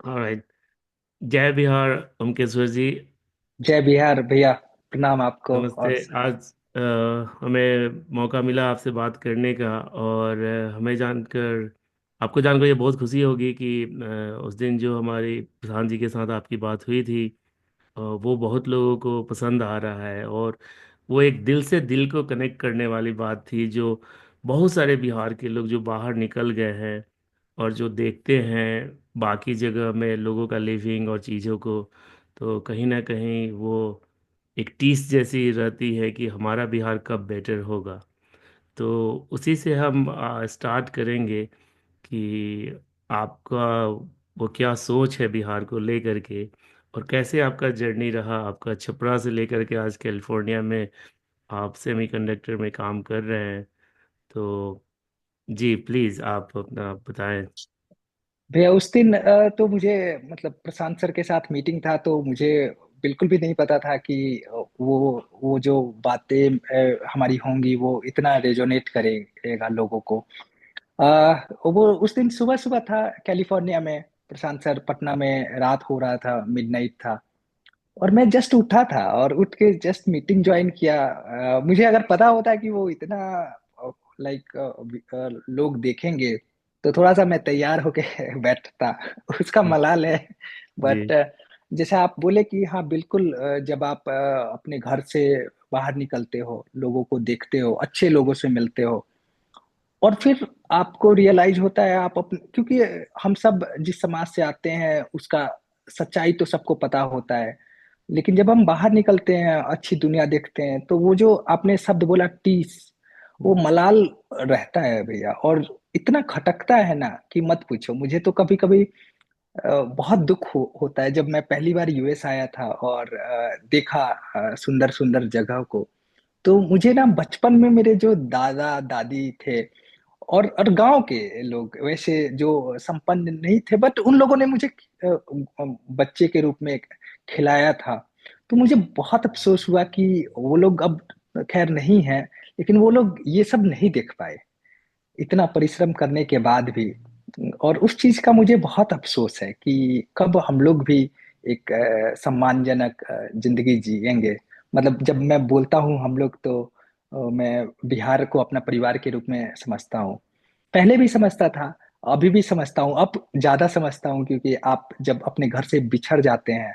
Alright. जय बिहार ओमकेश्वर जी। जय बिहार भैया। प्रणाम आपको। नमस्ते। और आज हमें मौका मिला आपसे बात करने का, और हमें जानकर, आपको जानकर ये बहुत खुशी होगी कि उस दिन जो हमारी प्रधान जी के साथ आपकी बात हुई थी, वो बहुत लोगों को पसंद आ रहा है। और वो एक दिल से दिल को कनेक्ट करने वाली बात थी, जो बहुत सारे बिहार के लोग जो बाहर निकल गए हैं और जो देखते हैं बाकी जगह में लोगों का लिविंग और चीज़ों को, तो कहीं ना कहीं वो एक टीस जैसी रहती है कि हमारा बिहार कब बेटर होगा। तो उसी से हम स्टार्ट करेंगे कि आपका वो क्या सोच है बिहार को लेकर के, और कैसे आपका जर्नी रहा, आपका छपरा से लेकर के आज कैलिफोर्निया में आप सेमीकंडक्टर में काम कर रहे हैं। तो जी प्लीज़ आप अपना बताएं। भैया उस दिन तो मुझे मतलब प्रशांत सर के साथ मीटिंग था, तो मुझे बिल्कुल भी नहीं पता था कि वो जो बातें हमारी होंगी वो इतना रेजोनेट करेगा लोगों को। वो उस दिन सुबह सुबह था कैलिफोर्निया में। प्रशांत सर पटना में, रात हो रहा था, मिडनाइट था। और मैं जस्ट उठा था और उठ के जस्ट मीटिंग ज्वाइन किया। मुझे अगर पता होता कि वो इतना लाइक लोग देखेंगे तो थोड़ा सा मैं तैयार होके बैठता। उसका मलाल है। बट जी। जैसे आप बोले कि हाँ बिल्कुल, जब आप अपने घर से बाहर निकलते हो, लोगों को देखते हो, अच्छे लोगों से मिलते हो, और फिर आपको रियलाइज होता है आप अपने, क्योंकि हम सब जिस समाज से आते हैं उसका सच्चाई तो सबको पता होता है। लेकिन जब हम बाहर निकलते हैं, अच्छी दुनिया देखते हैं, तो वो जो आपने शब्द बोला टीस, वो मलाल रहता है भैया। और इतना खटकता है ना कि मत पूछो। मुझे तो कभी कभी बहुत दुख होता है जब मैं पहली बार यूएस आया था और देखा सुंदर सुंदर जगह को। तो मुझे ना बचपन में मेरे जो दादा दादी थे और गांव के लोग वैसे जो संपन्न नहीं थे, बट उन लोगों ने मुझे बच्चे के रूप में खिलाया था। तो मुझे बहुत अफसोस हुआ कि वो लोग अब खैर नहीं है, लेकिन वो लोग ये सब नहीं देख पाए इतना परिश्रम करने के बाद भी। और उस चीज का मुझे बहुत अफसोस है कि कब हम लोग भी एक सम्मानजनक जिंदगी जिएंगे। मतलब जब मैं बोलता हूँ हम लोग, तो मैं बिहार को अपना परिवार के रूप में समझता हूँ। पहले भी समझता था, अभी भी समझता हूँ, अब ज्यादा समझता हूँ, क्योंकि आप जब अपने घर से बिछड़ जाते हैं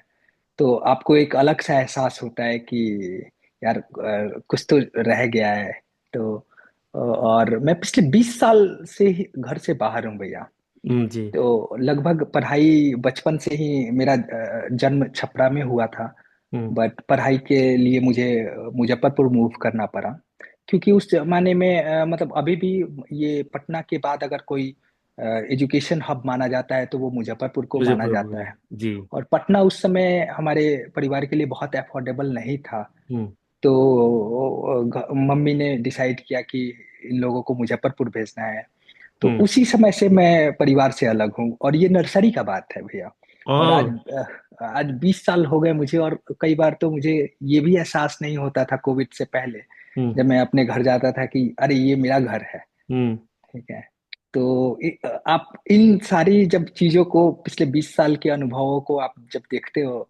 तो आपको एक अलग सा एहसास होता है कि यार कुछ तो रह गया है। तो और मैं पिछले 20 साल से ही घर से बाहर हूँ भैया। जी। तो लगभग पढ़ाई बचपन से ही मेरा जन्म छपरा में हुआ था। हम्म। बट पढ़ाई के लिए मुझे मुजफ्फरपुर मूव करना पड़ा, क्योंकि उस जमाने में मतलब अभी भी ये पटना के बाद अगर कोई एजुकेशन हब माना जाता है तो वो मुजफ्फरपुर को माना मुजफ्फरपुर जाता है। है। जी। और पटना उस समय हमारे परिवार के लिए बहुत अफोर्डेबल नहीं था। हम्म। तो मम्मी ने डिसाइड किया कि इन लोगों को मुजफ्फरपुर भेजना है। तो हम्म। उसी समय से मैं परिवार से अलग हूँ, और ये नर्सरी का बात है भैया। और ओह। आज 20 साल हो गए मुझे, और कई बार तो मुझे ये भी एहसास नहीं होता था कोविड से पहले, हम्म। जब मैं अपने घर जाता था, कि अरे ये मेरा घर है। हम्म। ठीक है। तो आप इन सारी जब चीजों को, पिछले 20 साल के अनुभवों को आप जब देखते हो,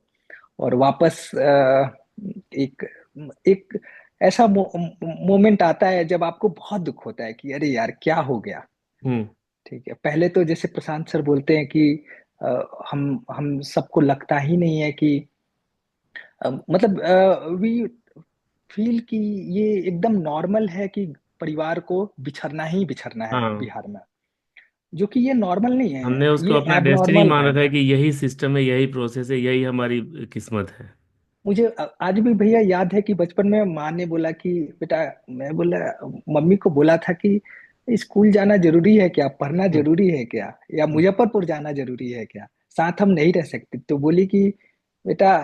और वापस एक एक ऐसा मोमेंट आता है जब आपको बहुत दुख होता है कि अरे यार क्या हो गया। हम्म। ठीक है। पहले तो जैसे प्रशांत सर बोलते हैं कि हम सबको लगता ही नहीं है कि मतलब वी फील कि ये एकदम नॉर्मल है कि परिवार को बिछड़ना ही बिछड़ना है हाँ, बिहार में। जो कि ये नॉर्मल नहीं है, हमने उसको ये अपना डेस्टिनी एबनॉर्मल मान है। रखा है कि यही सिस्टम है, यही प्रोसेस है, यही हमारी किस्मत है। मुझे आज भी भैया याद है कि बचपन में माँ ने बोला कि बेटा, मैं बोला, मम्मी को बोला था कि स्कूल जाना जरूरी है क्या, पढ़ना हम्म। जरूरी है क्या, या हम्म। मुजफ्फरपुर जाना जरूरी है क्या, साथ हम नहीं रह सकते। तो बोली कि बेटा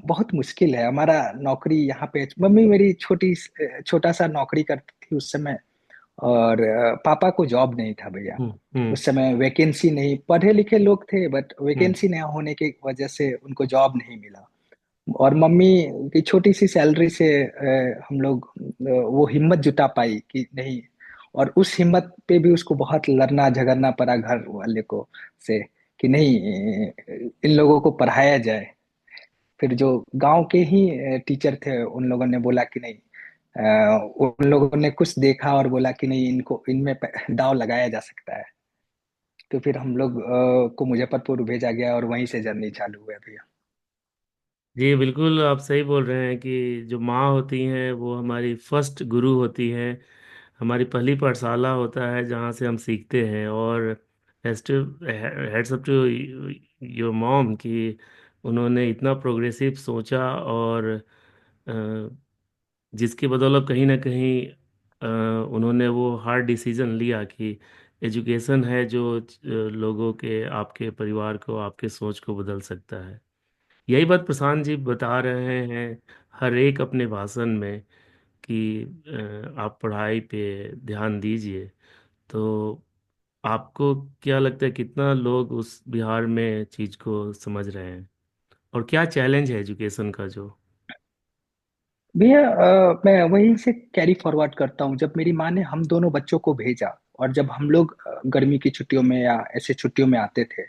बहुत मुश्किल है हमारा नौकरी यहाँ पे। मम्मी मेरी छोटा सा नौकरी करती थी उस समय। और पापा को जॉब नहीं था भैया। हम्म। हम्म। उस समय वैकेंसी नहीं, पढ़े लिखे लोग थे बट हम्म। वैकेंसी नहीं होने की वजह से उनको जॉब नहीं मिला। और मम्मी की छोटी सी सैलरी से हम लोग वो हिम्मत जुटा पाई कि नहीं। और उस हिम्मत पे भी उसको बहुत लड़ना झगड़ना पड़ा घर वाले को से, कि नहीं, इन लोगों को पढ़ाया जाए। फिर जो गांव के ही टीचर थे, उन लोगों ने बोला कि नहीं, उन लोगों ने कुछ देखा और बोला कि नहीं, इनको इनमें दांव लगाया जा सकता है। तो फिर हम लोग को मुजफ्फरपुर भेजा गया और वहीं से जर्नी चालू हुआ भैया। जी बिल्कुल, आप सही बोल रहे हैं कि जो माँ होती हैं वो हमारी फर्स्ट गुरु होती है, हमारी पहली पाठशाला होता है जहाँ से हम सीखते हैं। और heads up to your mom कि उन्होंने इतना प्रोग्रेसिव सोचा, और जिसकी बदौलत कहीं ना कहीं उन्होंने वो हार्ड डिसीजन लिया कि एजुकेशन है जो लोगों के, आपके परिवार को, आपके सोच को बदल सकता है। यही बात प्रशांत जी बता रहे हैं हर एक अपने भाषण में कि आप पढ़ाई पे ध्यान दीजिए। तो आपको क्या लगता है कितना लोग उस बिहार में चीज को समझ रहे हैं, और क्या चैलेंज है एजुकेशन का जो। भैया, मैं वहीं से कैरी फॉरवर्ड करता हूँ। जब मेरी माँ ने हम दोनों बच्चों को भेजा, और जब हम लोग गर्मी की छुट्टियों में या ऐसे छुट्टियों में आते थे,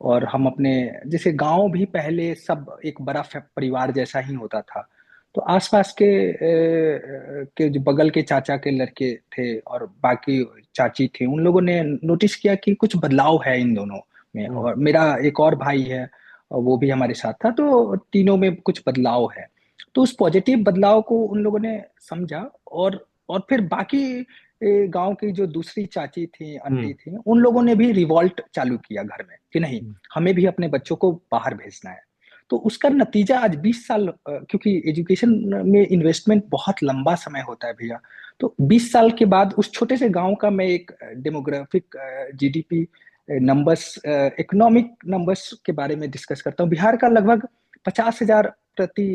और हम अपने, जैसे गांव भी पहले सब एक बड़ा परिवार जैसा ही होता था। तो आसपास के जो बगल के चाचा के लड़के थे और बाकी चाची थे, उन लोगों ने नोटिस किया कि कुछ बदलाव है इन दोनों में। हम्म। और मेरा एक और भाई है, और वो भी हमारे साथ था, तो तीनों में कुछ बदलाव है। तो उस पॉजिटिव बदलाव को उन लोगों ने समझा। और फिर बाकी गांव की जो दूसरी चाची थी, आंटी हम्म। थी, उन लोगों ने भी रिवॉल्ट चालू किया घर में कि नहीं, हम्म। हमें भी अपने बच्चों को बाहर भेजना है। तो उसका नतीजा आज 20 साल, क्योंकि एजुकेशन में इन्वेस्टमेंट बहुत लंबा समय होता है भैया। तो 20 साल के बाद उस छोटे से गांव का मैं एक demographic, GDP numbers, economic numbers के बारे में डिस्कस करता हूँ। बिहार का लगभग 50,000 प्रति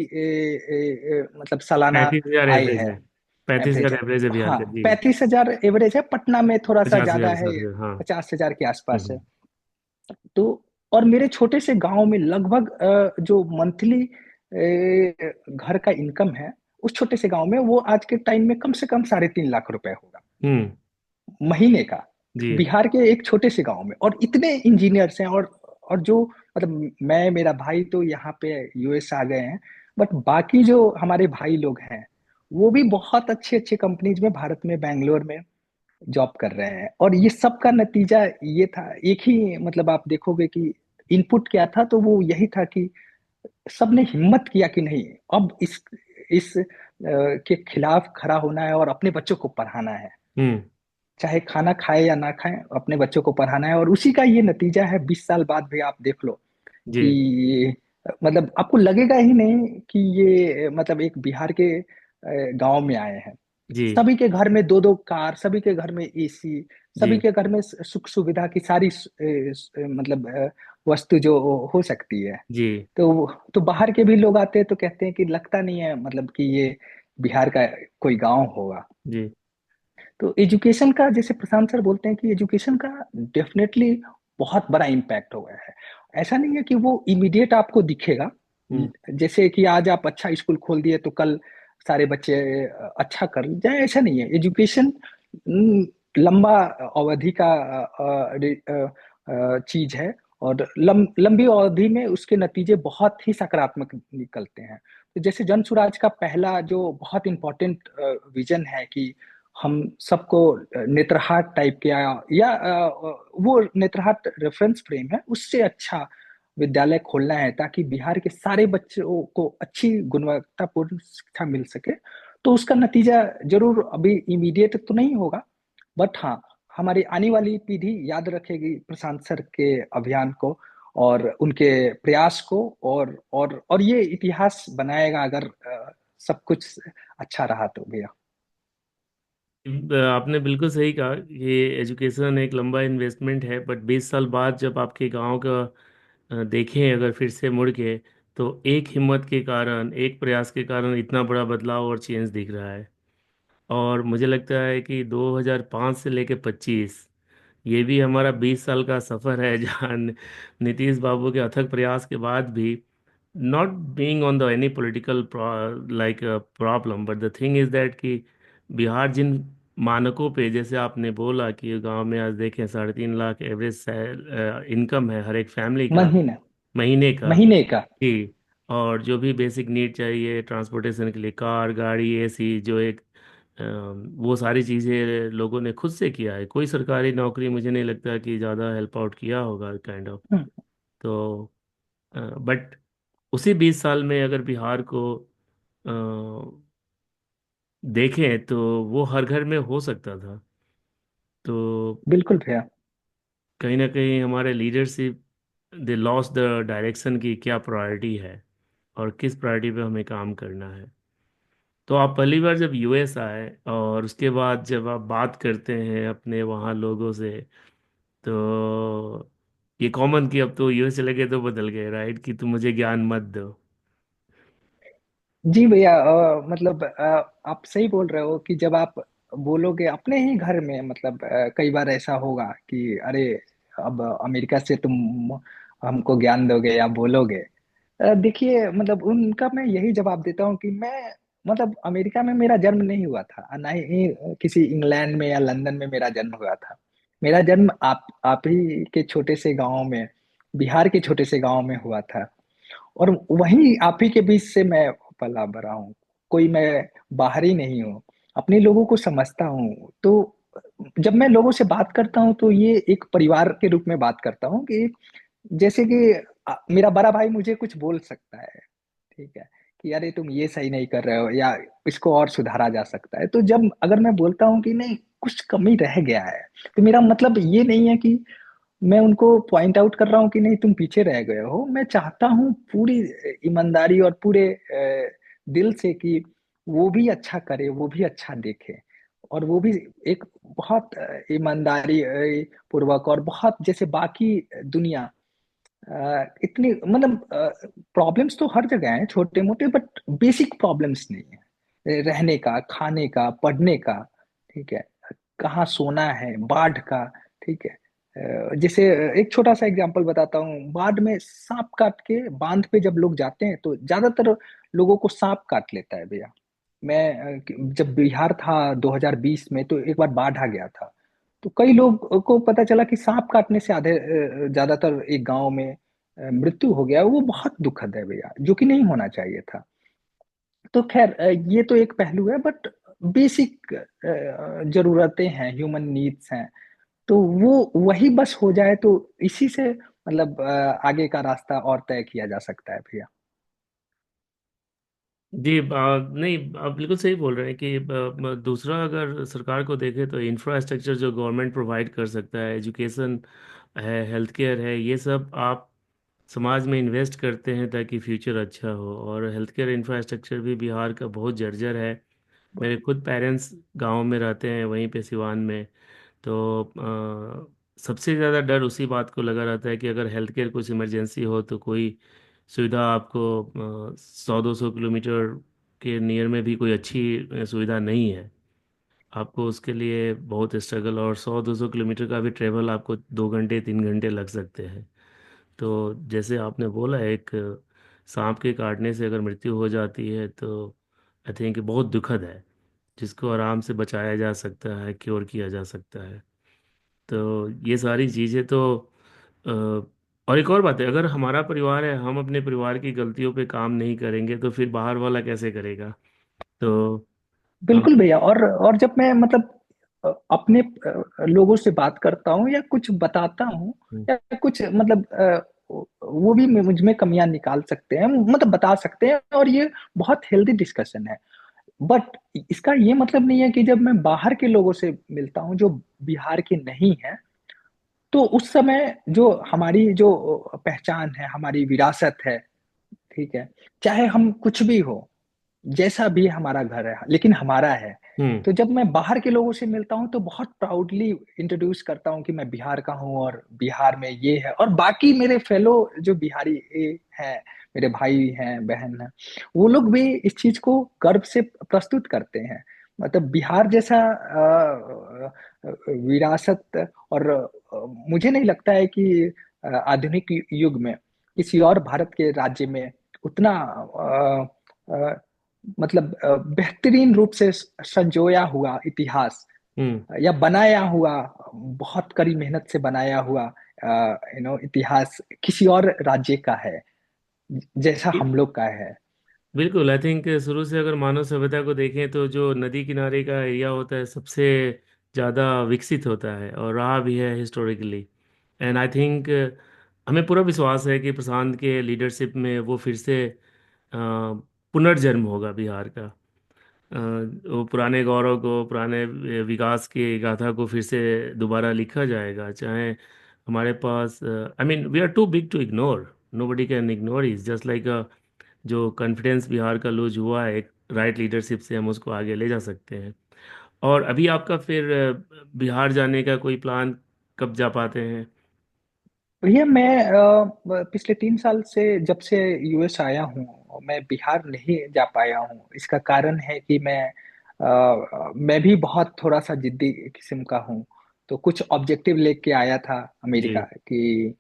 मतलब सालाना 35,000 आय एवरेज है। है। पैंतीस एवरेज हजार है। एवरेज है बिहार हाँ, का जी। 35,000 एवरेज है। पटना में थोड़ा सा 50,000 ज्यादा के है, साथ में, हाँ। 50,000 के आसपास है। हम्म। तो और मेरे छोटे से गांव में लगभग जो मंथली घर का इनकम है, उस छोटे से गांव में वो आज के टाइम में कम से कम 3.5 लाख रुपए होगा हम्म। महीने का। जी। बिहार के एक छोटे से गांव में, और इतने इंजीनियर्स हैं। और जो मतलब मैं, मेरा भाई तो यहाँ पे यूएस आ गए हैं, बट बाकी जो हमारे भाई लोग हैं, वो भी बहुत अच्छे अच्छे कंपनीज में भारत में, बैंगलोर में जॉब कर रहे हैं। और ये सब का नतीजा ये था, एक ही मतलब आप देखोगे कि इनपुट क्या था, तो वो यही था कि सबने हिम्मत किया कि नहीं, अब इस के खिलाफ खड़ा होना है और अपने बच्चों को पढ़ाना है। हम्म। चाहे खाना खाए या ना खाए, अपने बच्चों को पढ़ाना है। और उसी का ये नतीजा है 20 साल बाद भी। आप देख लो जी। कि मतलब आपको लगेगा ही नहीं कि ये मतलब एक बिहार के गांव में आए हैं। जी। सभी के घर में दो दो कार, सभी के घर में एसी, जी। सभी के घर में सुख सुविधा की सारी मतलब वस्तु जो हो सकती है। जी। तो बाहर के भी लोग आते हैं तो कहते हैं कि लगता नहीं है मतलब कि ये बिहार का कोई गांव होगा। जी। तो एजुकेशन का, जैसे प्रशांत सर बोलते हैं कि एजुकेशन का डेफिनेटली बहुत बड़ा इम्पैक्ट हुआ है। ऐसा नहीं है कि वो इमीडिएट आपको दिखेगा। हम्म। जैसे कि आज आप अच्छा स्कूल खोल दिए तो कल सारे बच्चे अच्छा कर जाए, ऐसा नहीं है। एजुकेशन लंबा अवधि का चीज है। और लंबी अवधि में उसके नतीजे बहुत ही सकारात्मक निकलते हैं। तो जैसे जन सुराज का पहला जो बहुत इंपॉर्टेंट विजन है कि हम सबको नेत्रहाट टाइप के, या वो नेत्रहाट रेफरेंस फ्रेम है, उससे अच्छा विद्यालय खोलना है, ताकि बिहार के सारे बच्चों को अच्छी गुणवत्तापूर्ण शिक्षा मिल सके। तो उसका नतीजा जरूर अभी इमीडिएट तो नहीं होगा, बट हाँ, हमारी आने वाली पीढ़ी याद रखेगी प्रशांत सर के अभियान को और उनके प्रयास को। और ये इतिहास बनाएगा अगर सब कुछ अच्छा रहा तो भैया। आपने बिल्कुल सही कहा, ये एजुकेशन एक लंबा इन्वेस्टमेंट है, बट 20 साल बाद जब आपके गांव का देखें अगर फिर से मुड़ के, तो एक हिम्मत के कारण, एक प्रयास के कारण इतना बड़ा बदलाव और चेंज दिख रहा है। और मुझे लगता है कि 2005 से लेके 25, ये भी हमारा 20 साल का सफ़र है जहाँ नीतीश बाबू के अथक प्रयास के बाद भी, not being on the any political like problem, but the thing is that कि बिहार जिन मानकों पे, जैसे आपने बोला कि गांव में आज देखें 3.5 लाख एवरेज इनकम है हर एक फैमिली का महीना, महीने का। महीने का। जी। और जो भी बेसिक नीड चाहिए ट्रांसपोर्टेशन के लिए, कार, गाड़ी, एसी, जो एक वो सारी चीज़ें लोगों ने खुद से किया है। कोई सरकारी नौकरी मुझे नहीं लगता कि ज़्यादा हेल्प आउट किया होगा, काइंड ऑफ। हम्म, तो बट उसी 20 साल में अगर बिहार को देखें तो वो हर घर में हो सकता था। तो बिल्कुल भैया। कहीं ना कहीं हमारे leadership, they lost the direction की क्या प्रायोरिटी है और किस प्रायोरिटी पे हमें काम करना है। तो आप पहली बार जब यूएस आए और उसके बाद जब आप बात करते हैं अपने वहाँ लोगों से, तो ये कॉमन कि अब तो यूएस चले गए तो बदल गए, राइट, कि तुम मुझे ज्ञान मत दो। जी भैया, मतलब आप सही बोल रहे हो कि जब आप बोलोगे अपने ही घर में, मतलब कई बार ऐसा होगा कि अरे, अब अमेरिका से तुम हमको ज्ञान दोगे या बोलोगे। देखिए, मतलब उनका मैं यही जवाब देता हूँ कि मैं, मतलब अमेरिका में मेरा जन्म नहीं हुआ था, ना ही किसी इंग्लैंड में या लंदन में मेरा जन्म हुआ था। मेरा जन्म आप ही के छोटे से गांव में, बिहार के छोटे से गांव में हुआ था। और वहीं आप ही के बीच से मैं पला बड़ा हूँ। कोई मैं बाहरी नहीं हूँ, अपने लोगों को समझता हूँ। तो जब मैं लोगों से बात करता हूँ तो ये एक परिवार के रूप में बात करता हूँ कि जैसे कि मेरा बड़ा भाई मुझे कुछ बोल सकता है, ठीक है, कि अरे तुम ये सही नहीं कर रहे हो, या इसको और सुधारा जा सकता है। तो जब अगर मैं बोलता हूँ कि नहीं, कुछ कमी रह गया है, तो मेरा मतलब ये नहीं है कि मैं उनको पॉइंट आउट कर रहा हूँ कि नहीं तुम पीछे रह गए हो। मैं चाहता हूँ पूरी ईमानदारी और पूरे दिल से कि वो भी अच्छा करे, वो भी अच्छा देखे, और वो भी एक बहुत ईमानदारी पूर्वक, और बहुत जैसे बाकी दुनिया इतनी, मतलब प्रॉब्लम्स तो हर जगह हैं छोटे मोटे, बट बेसिक प्रॉब्लम्स नहीं है, रहने का, खाने का, पढ़ने का, ठीक है, कहाँ सोना है, बाढ़ का, ठीक है। जैसे एक छोटा सा एग्जांपल बताता हूँ। बाढ़ में सांप काट के बांध पे जब लोग जाते हैं तो ज्यादातर लोगों को सांप काट लेता है भैया। मैं जब बिहार था 2020 में, तो एक बार बाढ़ आ गया था। तो कई लोग को पता चला कि सांप काटने से आधे ज्यादातर एक गांव में मृत्यु हो गया। वो बहुत दुखद है भैया, जो कि नहीं होना चाहिए था। तो खैर, ये तो एक पहलू है, बट बेसिक जरूरतें हैं, ह्यूमन नीड्स हैं, तो वो वही बस हो जाए तो इसी से, मतलब आगे का रास्ता और तय किया जा सकता है भैया। जी, नहीं, आप बिल्कुल सही बोल रहे हैं कि दूसरा अगर सरकार को देखें तो इंफ्रास्ट्रक्चर जो गवर्नमेंट प्रोवाइड कर सकता है, एजुकेशन है, हेल्थ केयर है, ये सब आप समाज में इन्वेस्ट करते हैं ताकि फ्यूचर अच्छा हो। और हेल्थ केयर इंफ्रास्ट्रक्चर भी बिहार का बहुत जर्जर है। मेरे खुद पेरेंट्स गांव में रहते हैं, वहीं पे सिवान में। तो सबसे ज़्यादा डर उसी बात को लगा रहता है कि अगर हेल्थ केयर कुछ इमरजेंसी हो तो कोई सुविधा आपको 100-200 किलोमीटर के नियर में भी कोई अच्छी सुविधा नहीं है। आपको उसके लिए बहुत स्ट्रगल, और 100-200 किलोमीटर का भी ट्रेवल आपको 2 घंटे 3 घंटे लग सकते हैं। तो जैसे आपने बोला, एक सांप के काटने से अगर मृत्यु हो जाती है तो आई थिंक बहुत दुखद है, जिसको आराम से बचाया जा सकता है, क्योर किया जा सकता है। तो ये सारी चीज़ें तो अ, और एक और बात है, अगर हमारा परिवार है, हम अपने परिवार की गलतियों पे काम नहीं करेंगे तो फिर बाहर वाला कैसे करेगा। तो हम। बिल्कुल भैया। और जब मैं, मतलब अपने लोगों से बात करता हूँ या कुछ बताता हूँ, या कुछ, मतलब वो भी मुझ में कमियां निकाल सकते हैं, मतलब बता सकते हैं, और ये बहुत हेल्दी डिस्कशन है। बट इसका ये मतलब नहीं है कि जब मैं बाहर के लोगों से मिलता हूँ जो बिहार के नहीं है, तो उस समय जो हमारी जो पहचान है, हमारी विरासत है, ठीक है, चाहे हम कुछ भी हो, जैसा भी हमारा घर है, लेकिन हमारा है। हम्म। तो जब मैं बाहर के लोगों से मिलता हूँ तो बहुत प्राउडली इंट्रोड्यूस करता हूँ कि मैं बिहार का हूँ, और बिहार में ये है, और बाकी मेरे फेलो जो बिहारी हैं, मेरे भाई हैं, बहन हैं, वो लोग भी इस चीज को गर्व से प्रस्तुत करते हैं। मतलब बिहार जैसा विरासत, और मुझे नहीं लगता है कि आधुनिक युग में किसी और भारत के राज्य में उतना मतलब बेहतरीन रूप से संजोया हुआ इतिहास हम्म। या बनाया हुआ, बहुत कड़ी मेहनत से बनाया हुआ इतिहास किसी और राज्य का है जैसा हम लोग का है। बिल्कुल, आई थिंक शुरू से अगर मानव सभ्यता को देखें तो जो नदी किनारे का एरिया होता है सबसे ज़्यादा विकसित होता है और रहा भी है हिस्टोरिकली। एंड आई थिंक हमें पूरा विश्वास है कि प्रशांत के लीडरशिप में वो फिर से पुनर्जन्म होगा बिहार का। वो पुराने गौरव को, पुराने विकास की गाथा को फिर से दोबारा लिखा जाएगा। चाहे हमारे पास, I mean we are too big to ignore, nobody can ignore, is just like जो कॉन्फिडेंस बिहार का लूज हुआ है एक राइट लीडरशिप से, हम उसको आगे ले जा सकते हैं। और अभी आपका फिर बिहार जाने का कोई प्लान, कब जा पाते हैं? भैया मैं पिछले 3 साल से जब से यूएस आया हूँ मैं बिहार नहीं जा पाया हूँ। इसका कारण है कि मैं भी बहुत थोड़ा सा जिद्दी किस्म का हूँ। तो कुछ ऑब्जेक्टिव लेके आया था अमेरिका जी। कि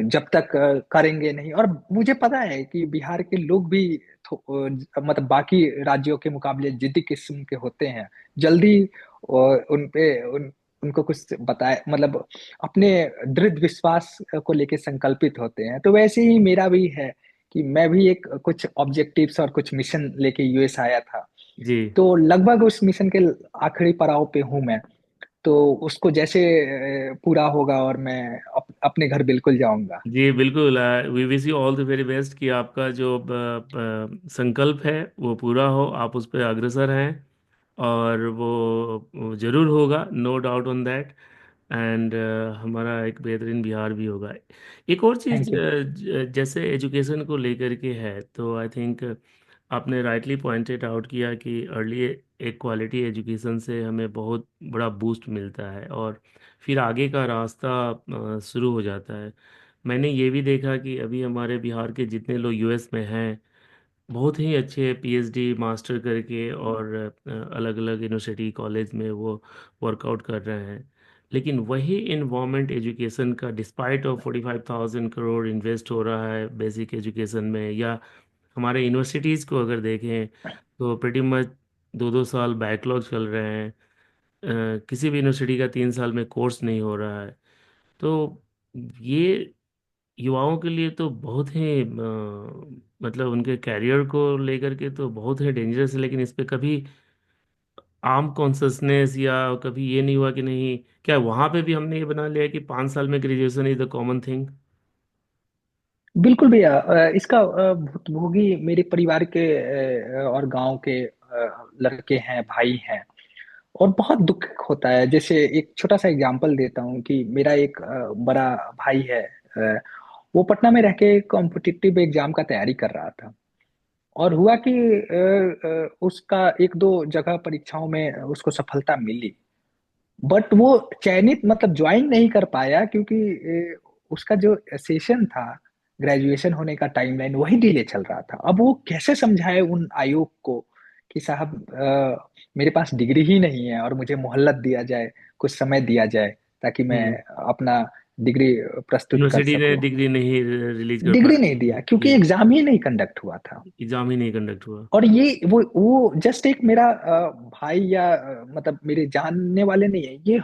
जब तक करेंगे नहीं। और मुझे पता है कि बिहार के लोग भी मतलब बाकी राज्यों के मुकाबले जिद्दी किस्म के होते हैं। जल्दी उन पे उनको कुछ बताए, मतलब अपने दृढ़ विश्वास को लेके संकल्पित होते हैं। तो वैसे ही मेरा भी है कि मैं भी एक कुछ ऑब्जेक्टिव्स और कुछ मिशन लेके यूएस आया था। जी। तो लगभग उस मिशन के आखिरी पड़ाव पे हूं मैं। तो उसको जैसे पूरा होगा और मैं अपने घर बिल्कुल जाऊंगा। जी बिल्कुल, we wish you all the very best कि आपका जो संकल्प है वो पूरा हो, आप उस पर अग्रसर हैं, और वो जरूर होगा, no doubt on that. And हमारा एक बेहतरीन बिहार भी होगा। एक और चीज़ थैंक यू। जैसे एजुकेशन को लेकर के है, तो आई थिंक आपने राइटली पॉइंटेड आउट किया कि अर्ली एक क्वालिटी एजुकेशन से हमें बहुत बड़ा बूस्ट मिलता है, और फिर आगे का रास्ता शुरू हो जाता है। मैंने ये भी देखा कि अभी हमारे बिहार के जितने लोग यूएस में हैं, बहुत ही अच्छे पीएचडी मास्टर करके और अलग अलग यूनिवर्सिटी कॉलेज में वो वर्कआउट कर रहे हैं। लेकिन वही इन्वायरमेंट एजुकेशन का, डिस्पाइट ऑफ 45,000 करोड़ इन्वेस्ट हो रहा है बेसिक एजुकेशन में, या हमारे यूनिवर्सिटीज़ को अगर देखें तो प्रेटी मच 2-2 साल बैकलॉग चल रहे हैं। किसी भी यूनिवर्सिटी का 3 साल में कोर्स नहीं हो रहा है। तो ये युवाओं के लिए तो बहुत ही मतलब उनके कैरियर को लेकर के तो बहुत ही डेंजरस है। लेकिन इस पे कभी आम कॉन्शसनेस या कभी ये नहीं हुआ कि नहीं, क्या वहाँ पे भी हमने ये बना लिया कि 5 साल में graduation is the common thing? बिल्कुल भैया, इसका भुक्तभोगी मेरे परिवार के और गांव के लड़के हैं, भाई हैं। और बहुत दुख होता है। जैसे एक छोटा सा एग्जांपल देता हूँ कि मेरा एक बड़ा भाई है। वो पटना में रह के कॉम्पिटिटिव एग्जाम का तैयारी कर रहा था। और हुआ कि उसका एक दो जगह परीक्षाओं में उसको सफलता मिली। बट वो चयनित मतलब ज्वाइन नहीं कर पाया क्योंकि उसका जो सेशन था, ग्रेजुएशन होने का टाइमलाइन वही डिले चल रहा था। अब वो कैसे समझाए उन आयोग को कि साहब मेरे पास डिग्री ही नहीं है और मुझे मोहलत दिया जाए, कुछ समय दिया जाए ताकि मैं हम्म। अपना डिग्री प्रस्तुत कर यूनिवर्सिटी ने सकूं। डिग्री नहीं रिलीज कर डिग्री नहीं पाई। दिया क्योंकि जी। एग्जाम ही नहीं कंडक्ट हुआ था। एग्जाम ही नहीं कंडक्ट हुआ। और ये वो जस्ट एक मेरा भाई या मतलब मेरे जानने वाले नहीं है। ये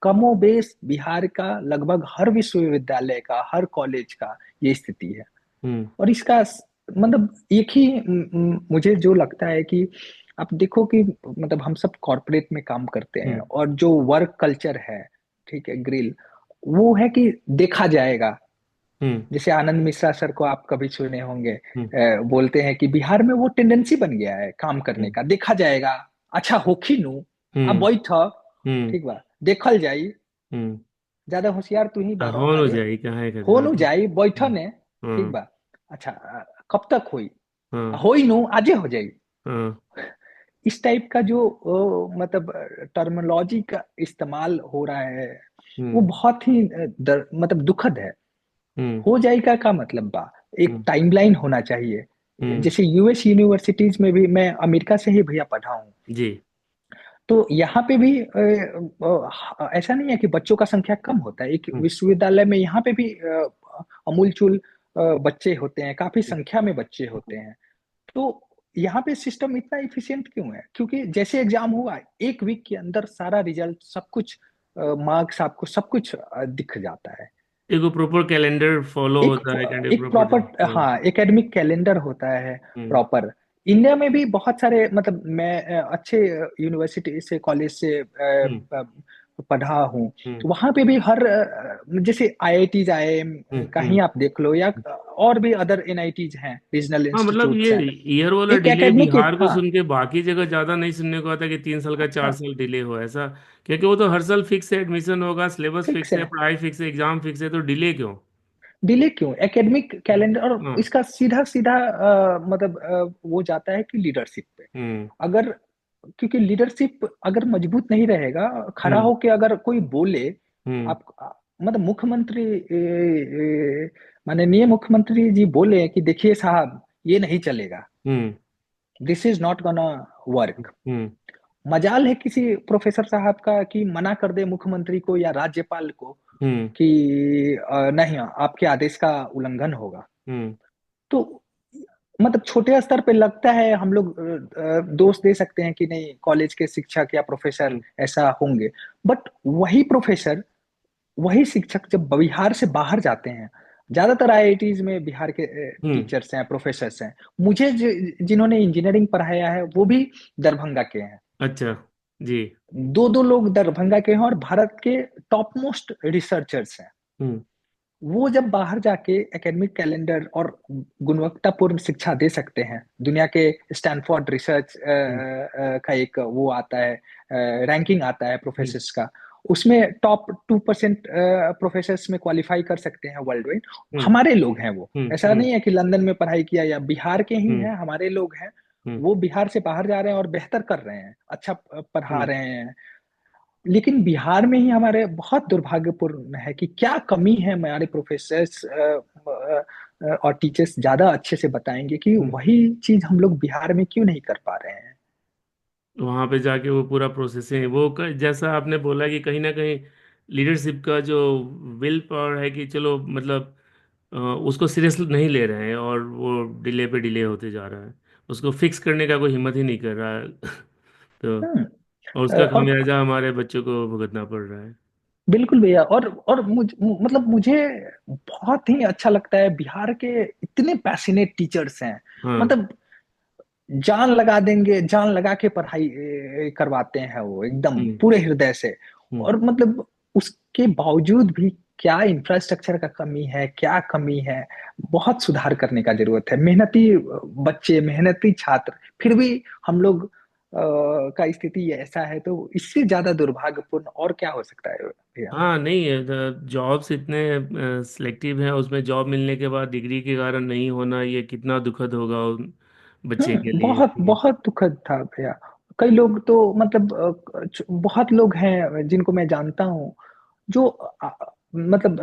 कमोबेश बिहार का लगभग हर विश्वविद्यालय का, हर कॉलेज का ये स्थिति है। हम्म। और इसका मतलब एक ही मुझे जो लगता है कि आप देखो कि मतलब हम सब कॉरपोरेट में काम करते हैं हम्म। और जो वर्क कल्चर है, ठीक है, ग्रिल, वो है कि देखा जाएगा। हम्म। जैसे आनंद मिश्रा सर को आप कभी सुने होंगे, हम्म। बोलते हैं कि बिहार में वो टेंडेंसी बन गया है काम करने हम्म। का, देखा जाएगा। अच्छा होखी नु, अब हम्म। बैठ, हम्म। ठीक बा, देखल जाई। हम्म। ज्यादा होशियार तू ही बारो हो न अरे, जाए कहाँ है हो कहते नु हैं। जाई बैठ हम्म। ने, ठीक हाँ। बा। अच्छा कब तक हुई? हाँ। होई नु आजे हो जाई। हाँ। इस टाइप का जो मतलब टर्मिनोलॉजी का इस्तेमाल हो रहा है, वो हम्म। बहुत ही मतलब दुखद है। हम्म। हो जाएगा का मतलब बा, एक हम्म। टाइमलाइन होना चाहिए। हम्म। जैसे यूएस यूनिवर्सिटीज में भी, मैं अमेरिका से ही भैया पढ़ा हूँ। जी। तो यहाँ पे भी ऐसा नहीं है कि बच्चों का संख्या कम होता है। एक हम्म। विश्वविद्यालय में यहाँ पे भी अमूलचूल बच्चे होते हैं, काफी संख्या में बच्चे होते हैं। तो यहाँ पे सिस्टम इतना इफिशिएंट क्यों है? क्योंकि जैसे एग्जाम हुआ, एक वीक के अंदर सारा रिजल्ट, सब कुछ, मार्क्स आपको सब कुछ दिख जाता है। एक प्रॉपर कैलेंडर फॉलो एक होता है, काइंड ऑफ एक प्रॉपर। प्रॉपर, हाँ, एकेडमिक कैलेंडर होता है हम्म। प्रॉपर। इंडिया में भी बहुत सारे, मतलब मैं अच्छे यूनिवर्सिटी से, कॉलेज से हम्म। पढ़ा हूँ। हम्म। तो वहां पे भी हर जैसे आईआईटीज, आईआईएम हम्म। कहीं आप देख लो, या और भी अदर एनआईटीज हैं, रीजनल हाँ, मतलब इंस्टीट्यूट्स ये हैं। ईयर वाला एक डिले एकेडमिक, बिहार को हाँ, सुन के बाकी जगह ज्यादा नहीं सुनने को आता कि 3 साल का, चार हाँ, साल डिले हो ऐसा। क्योंकि वो तो हर साल फिक्स है, एडमिशन होगा, सिलेबस फिक्स फिक्स है, है। पढ़ाई फिक्स है, एग्जाम फिक्स है, तो डिले क्यों? डिले क्यों? एकेडमिक कैलेंडर, और हाँ। इसका सीधा सीधा मतलब वो जाता है कि लीडरशिप पे। हम्म। अगर, क्योंकि लीडरशिप अगर मजबूत नहीं रहेगा, खड़ा हम्म। होके अगर कोई बोले, हम्म। आप मतलब मुख्यमंत्री, माननीय मुख्यमंत्री जी बोले कि देखिए साहब, ये नहीं चलेगा, hmm. This is not gonna work. Hmm. मजाल है किसी प्रोफेसर साहब का कि मना कर दे मुख्यमंत्री को या राज्यपाल को हम्म। कि नहीं, आपके आदेश का उल्लंघन होगा। हम्म। तो मतलब छोटे स्तर पे लगता है, हम लोग दोष दे सकते हैं कि नहीं, कॉलेज के शिक्षक या प्रोफेसर हम्म। ऐसा होंगे। बट वही प्रोफेसर, वही शिक्षक जब बिहार से बाहर जाते हैं, ज्यादातर आईआईटीज में बिहार के हम्म। टीचर्स हैं, प्रोफेसर्स हैं। मुझे जिन्होंने इंजीनियरिंग पढ़ाया है वो भी दरभंगा के हैं। अच्छा। जी। दो दो लोग दरभंगा के हैं और भारत के टॉप मोस्ट रिसर्चर्स हैं। हम्म। वो जब बाहर जाके एकेडमिक कैलेंडर और गुणवत्तापूर्ण शिक्षा दे सकते हैं, दुनिया के स्टैनफोर्ड रिसर्च हम्म। का एक वो आता है, रैंकिंग आता है हम्म। प्रोफेसर्स का, उसमें टॉप 2% प्रोफेसर्स में क्वालिफाई कर सकते हैं वर्ल्ड वाइड। हम्म। हमारे लोग हैं वो, हम्म। ऐसा हम्म। नहीं है कि लंदन में पढ़ाई किया या बिहार के ही हम्म। हैं, हमारे लोग हैं। हम्म। वो बिहार से बाहर जा रहे हैं और बेहतर कर रहे हैं, अच्छा पढ़ा हम्म। रहे हैं। लेकिन बिहार में ही हमारे बहुत दुर्भाग्यपूर्ण है कि क्या कमी है, हमारे प्रोफेसर्स और टीचर्स ज्यादा अच्छे से बताएंगे कि हम्म। वही चीज हम लोग बिहार में क्यों नहीं कर पा रहे हैं। वहां पे जाके वो पूरा प्रोसेसिंग, वो जैसा आपने बोला कि कहीं ना कहीं लीडरशिप का जो विल पावर है कि चलो मतलब उसको सीरियस नहीं ले रहे हैं, और वो डिले पे डिले होते जा रहा है, उसको फिक्स करने का कोई हिम्मत ही नहीं कर रहा है। तो हम्म। और उसका और खामियाजा हमारे बच्चों को भुगतना पड़ रहा है। बिल्कुल भैया, और मतलब मुझे बहुत ही अच्छा लगता है, बिहार के इतने पैशनेट टीचर्स हैं। हाँ। मतलब जान लगा देंगे, जान लगा के पढ़ाई करवाते हैं वो, एकदम हम्म। पूरे हृदय से। हम्म। और मतलब उसके बावजूद भी क्या इंफ्रास्ट्रक्चर का कमी है, क्या कमी है, बहुत सुधार करने का जरूरत है। मेहनती बच्चे, मेहनती छात्र, फिर भी हम लोग का स्थिति ऐसा है, तो इससे ज्यादा दुर्भाग्यपूर्ण और क्या हो सकता है भैया? हाँ, नहीं है, जॉब्स इतने सिलेक्टिव हैं, उसमें जॉब मिलने के बाद डिग्री के कारण नहीं होना, ये कितना दुखद होगा उन बच्चे के लिए बहुत कि। बहुत दुखद था भैया। कई लोग तो मतलब बहुत लोग हैं जिनको मैं जानता हूँ, जो मतलब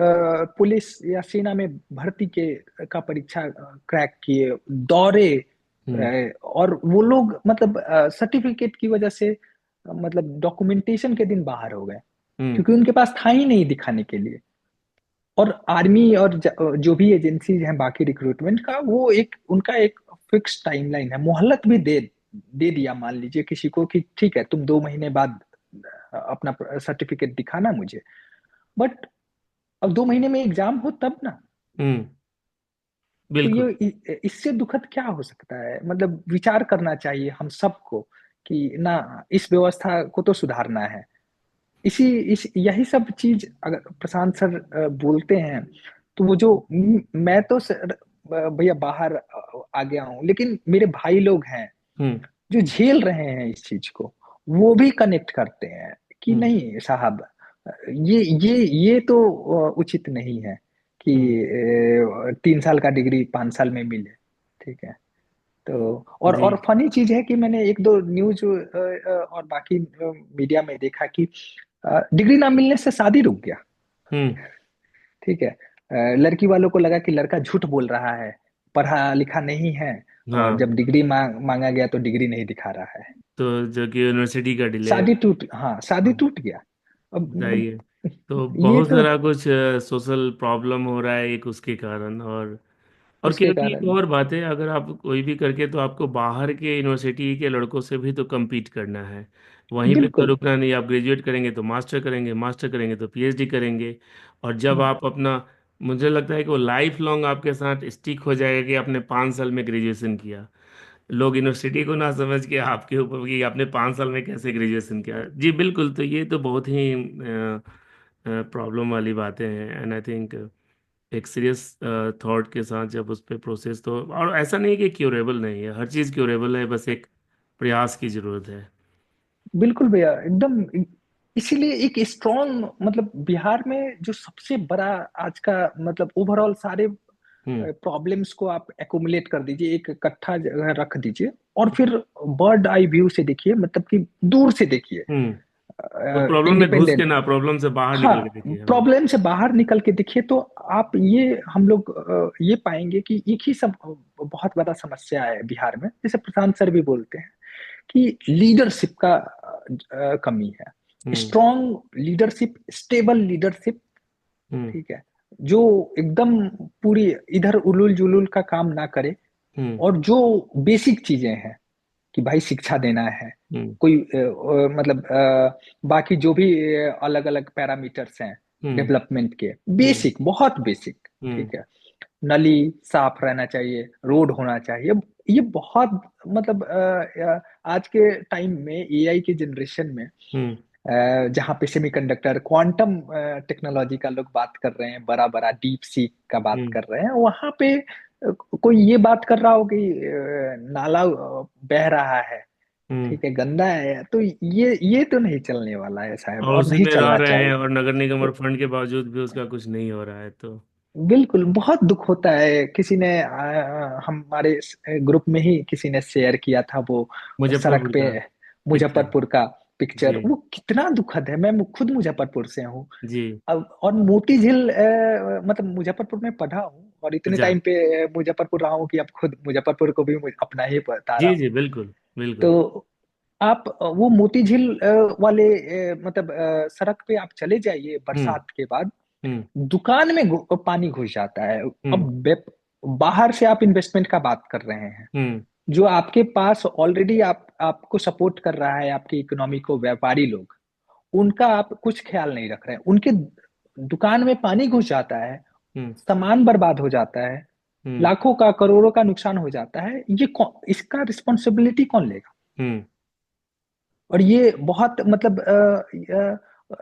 पुलिस या सेना में भर्ती के का परीक्षा क्रैक किए, दौड़े, हम्म। और वो लोग मतलब सर्टिफिकेट की वजह से मतलब डॉक्यूमेंटेशन के दिन बाहर हो गए, हम्म। क्योंकि उनके पास था ही नहीं दिखाने के लिए। और आर्मी और जो भी एजेंसीज हैं बाकी रिक्रूटमेंट का, वो एक उनका एक फिक्स टाइमलाइन है। मोहलत भी दे दे दिया, मान लीजिए किसी को कि ठीक है, तुम 2 महीने बाद अपना सर्टिफिकेट दिखाना मुझे। बट अब 2 महीने में एग्जाम हो तब ना। हम्म। तो बिल्कुल। ये इससे दुखद क्या हो सकता है? मतलब विचार करना चाहिए हम सबको कि ना, इस व्यवस्था को तो सुधारना है। इस यही सब चीज अगर प्रशांत सर बोलते हैं, तो वो जो मैं तो सर भैया बाहर आ गया हूँ, लेकिन मेरे भाई लोग हैं हम्म। जो झेल रहे हैं इस चीज को, वो भी कनेक्ट करते हैं कि हम्म। नहीं साहब, ये तो उचित नहीं है कि हम्म। 3 साल का डिग्री 5 साल में मिले। ठीक है। तो जी। और फनी चीज है कि मैंने एक दो न्यूज और बाकी मीडिया में देखा कि डिग्री ना मिलने से शादी रुक गया। हम्म। ठीक है। लड़की वालों को लगा कि लड़का झूठ बोल रहा है, पढ़ा लिखा नहीं है, और हाँ, जब डिग्री मांगा गया तो डिग्री नहीं दिखा रहा है। तो जो कि यूनिवर्सिटी का डिले। शादी टूट, हाँ, शादी हाँ, टूट गया। अब मतलब बताइए। तो ये बहुत तो सारा कुछ सोशल प्रॉब्लम हो रहा है एक उसके कारण, और और उसके क्योंकि एक कारण। और बात है, अगर आप कोई भी करके तो आपको बाहर के यूनिवर्सिटी के लड़कों से भी तो compete करना है। वहीं पे तो बिल्कुल। रुकना नहीं, आप ग्रेजुएट करेंगे तो मास्टर करेंगे, मास्टर करेंगे तो पीएचडी करेंगे। और जब हम्म, आप अपना, मुझे लगता है कि वो लाइफ लॉन्ग आपके साथ स्टिक हो जाएगा कि आपने 5 साल में ग्रेजुएशन किया। लोग यूनिवर्सिटी को ना समझ के आपके ऊपर कि आपने 5 साल में कैसे ग्रेजुएशन किया। जी बिल्कुल, तो ये तो बहुत ही प्रॉब्लम वाली बातें हैं। एंड आई थिंक एक सीरियस थॉट के साथ जब उस पर प्रोसेस, तो और ऐसा नहीं है कि क्यूरेबल नहीं है, हर चीज़ क्यूरेबल है, बस एक प्रयास की जरूरत है। बिल्कुल भैया, एकदम। इसीलिए एक स्ट्रॉन्ग, मतलब बिहार में जो सबसे बड़ा आज का, मतलब ओवरऑल सारे हम्म। प्रॉब्लम्स को आप एकुमुलेट कर दीजिए, एक इकट्ठा जगह रख दीजिए, और फिर बर्ड आई व्यू से देखिए, मतलब कि दूर से देखिए, हम्म। और प्रॉब्लम में घुस के इंडिपेंडेंट। ना, प्रॉब्लम से बाहर हाँ, निकल के देखिए हमें। प्रॉब्लम से बाहर निकल के देखिए, तो आप ये, हम लोग ये पाएंगे कि एक ही सब बहुत बड़ा समस्या है बिहार में, जैसे प्रशांत सर भी बोलते हैं कि लीडरशिप का कमी है। हम्म। स्ट्रॉन्ग लीडरशिप, स्टेबल लीडरशिप, हम्म। ठीक है, जो एकदम पूरी इधर उलूल जुलूल का काम ना करे, हम्म। और जो बेसिक चीजें हैं कि भाई शिक्षा देना है, हम्म। कोई मतलब बाकी जो भी अलग अलग पैरामीटर्स हैं हम्म। डेवलपमेंट के, हम्म। बेसिक, बहुत बेसिक, हम्म। ठीक है। नली साफ रहना चाहिए, रोड होना चाहिए, ये बहुत, मतलब आज के टाइम में, एआई के जनरेशन में, हम्म। जहाँ पे सेमीकंडक्टर, क्वांटम टेक्नोलॉजी का लोग बात कर रहे हैं, बड़ा बड़ा डीप सीक का बात हम्म। कर रहे हैं, वहां पे कोई ये बात कर रहा हो कि नाला बह रहा है, हम्म। ठीक है, गंदा है, तो ये तो नहीं चलने वाला है साहब, और और उसी नहीं में रह चलना रहे हैं, चाहिए। और नगर निगम और फंड के बावजूद भी उसका कुछ नहीं हो रहा है तो। बिल्कुल, बहुत दुख होता है। किसी ने हमारे ग्रुप में ही किसी ने शेयर किया था वो सड़क मुजफ्फरपुर पे, का पिक्चर। मुजफ्फरपुर का पिक्चर, जी। वो कितना दुखद है। मैं खुद मुजफ्फरपुर से हूँ। जी। अब और मोती झील, मतलब मुजफ्फरपुर में पढ़ा हूँ, और इतने अच्छा। टाइम पे मुजफ्फरपुर रहा हूँ कि अब खुद मुजफ्फरपुर को भी अपना ही बता रहा जी हूँ। जी बिल्कुल बिल्कुल। तो आप वो मोती झील वाले, मतलब सड़क पे आप चले जाइए हम्म। बरसात के बाद, हम्म। दुकान में पानी घुस जाता है। अब हम्म। बाहर से आप इन्वेस्टमेंट का बात कर रहे हैं, हम्म। जो आपके पास ऑलरेडी आपको सपोर्ट कर रहा है, आपकी इकोनॉमी को, व्यापारी लोग, उनका आप कुछ ख्याल नहीं रख रहे हैं। उनके दुकान में पानी घुस जाता है, हम्म। सामान बर्बाद हो जाता है, हम्म। लाखों का, करोड़ों का नुकसान हो जाता है। ये इसका रिस्पॉन्सिबिलिटी कौन लेगा? हम्म। और ये बहुत, मतलब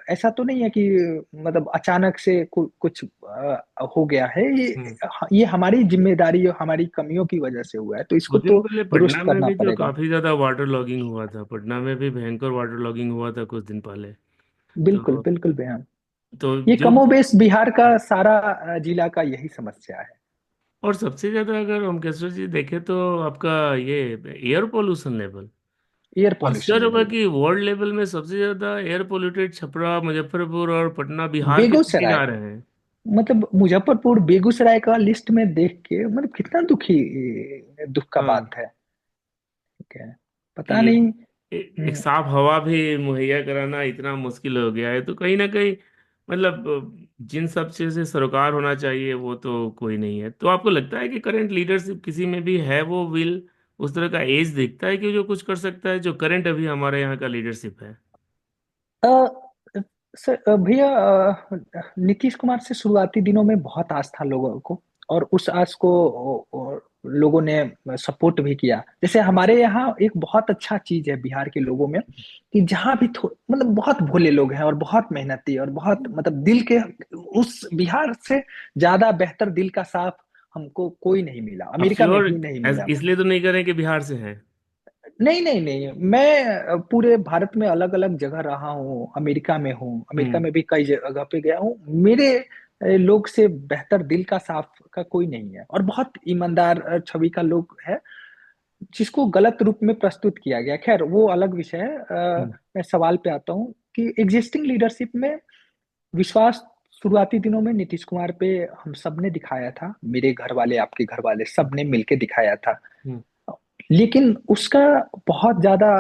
ऐसा तो नहीं है कि मतलब अचानक से कुछ हो गया है। हम्म। ये हमारी जिम्मेदारी और हमारी कमियों की वजह से हुआ है, तो इसको कुछ दिन तो पहले दुरुस्त पटना में करना भी तो पड़ेगा। काफी ज्यादा वाटर लॉगिंग हुआ था, पटना में भी भयंकर वाटर लॉगिंग हुआ था कुछ दिन पहले। बिल्कुल तो बिल्कुल बेहन। तो ये जो, कमोबेश बिहार का सारा जिला का यही समस्या है। और सबसे ज्यादा अगर हम कैसे जी देखें तो आपका ये air pollution level, air pollution आश्चर्य होगा लेवल। कि वर्ल्ड लेवल में सबसे ज्यादा एयर पोल्यूटेड छपरा, मुजफ्फरपुर और पटना बिहार के सिटीज बेगूसराय, आ रहे हैं। मतलब मुजफ्फरपुर, बेगूसराय का लिस्ट में देख के, मतलब कितना दुख का हाँ, बात है, ठीक है, पता कि नहीं। एक साफ हवा भी मुहैया कराना इतना मुश्किल हो गया है, तो कहीं ना कहीं मतलब जिन सब चीज़ से सरोकार होना चाहिए वो तो कोई नहीं है। तो आपको लगता है कि करंट लीडरशिप किसी में भी है वो विल, उस तरह का एज दिखता है कि जो कुछ कर सकता है, जो करंट अभी हमारे यहाँ का लीडरशिप है? अ, सर, भैया, नीतीश कुमार से शुरुआती दिनों में बहुत आस था लोगों को, और उस आस को लोगों ने सपोर्ट भी किया। जैसे हमारे यहाँ एक बहुत अच्छा चीज है बिहार के लोगों में, कि जहाँ भी मतलब बहुत भोले लोग हैं, और बहुत मेहनती, और बहुत, मतलब दिल के, उस बिहार से ज्यादा बेहतर दिल का साफ हमको कोई नहीं मिला, आप अमेरिका में श्योर भी नहीं मिला। इसलिए तो नहीं करें कि बिहार से हैं? नहीं नहीं नहीं, मैं पूरे भारत में अलग अलग जगह रहा हूँ, अमेरिका में हूँ, अमेरिका हम्म। में भी कई जगह पे गया हूँ। मेरे लोग से बेहतर दिल का साफ का कोई नहीं है, और बहुत ईमानदार छवि का लोग है, जिसको गलत रूप में प्रस्तुत किया गया। खैर, वो अलग विषय है। हम्म। मैं सवाल पे आता हूँ कि एग्जिस्टिंग लीडरशिप में विश्वास शुरुआती दिनों में नीतीश कुमार पे हम सब ने दिखाया था, मेरे घर वाले, आपके घर वाले, सब ने मिलके दिखाया था। हम्म। लेकिन उसका बहुत ज्यादा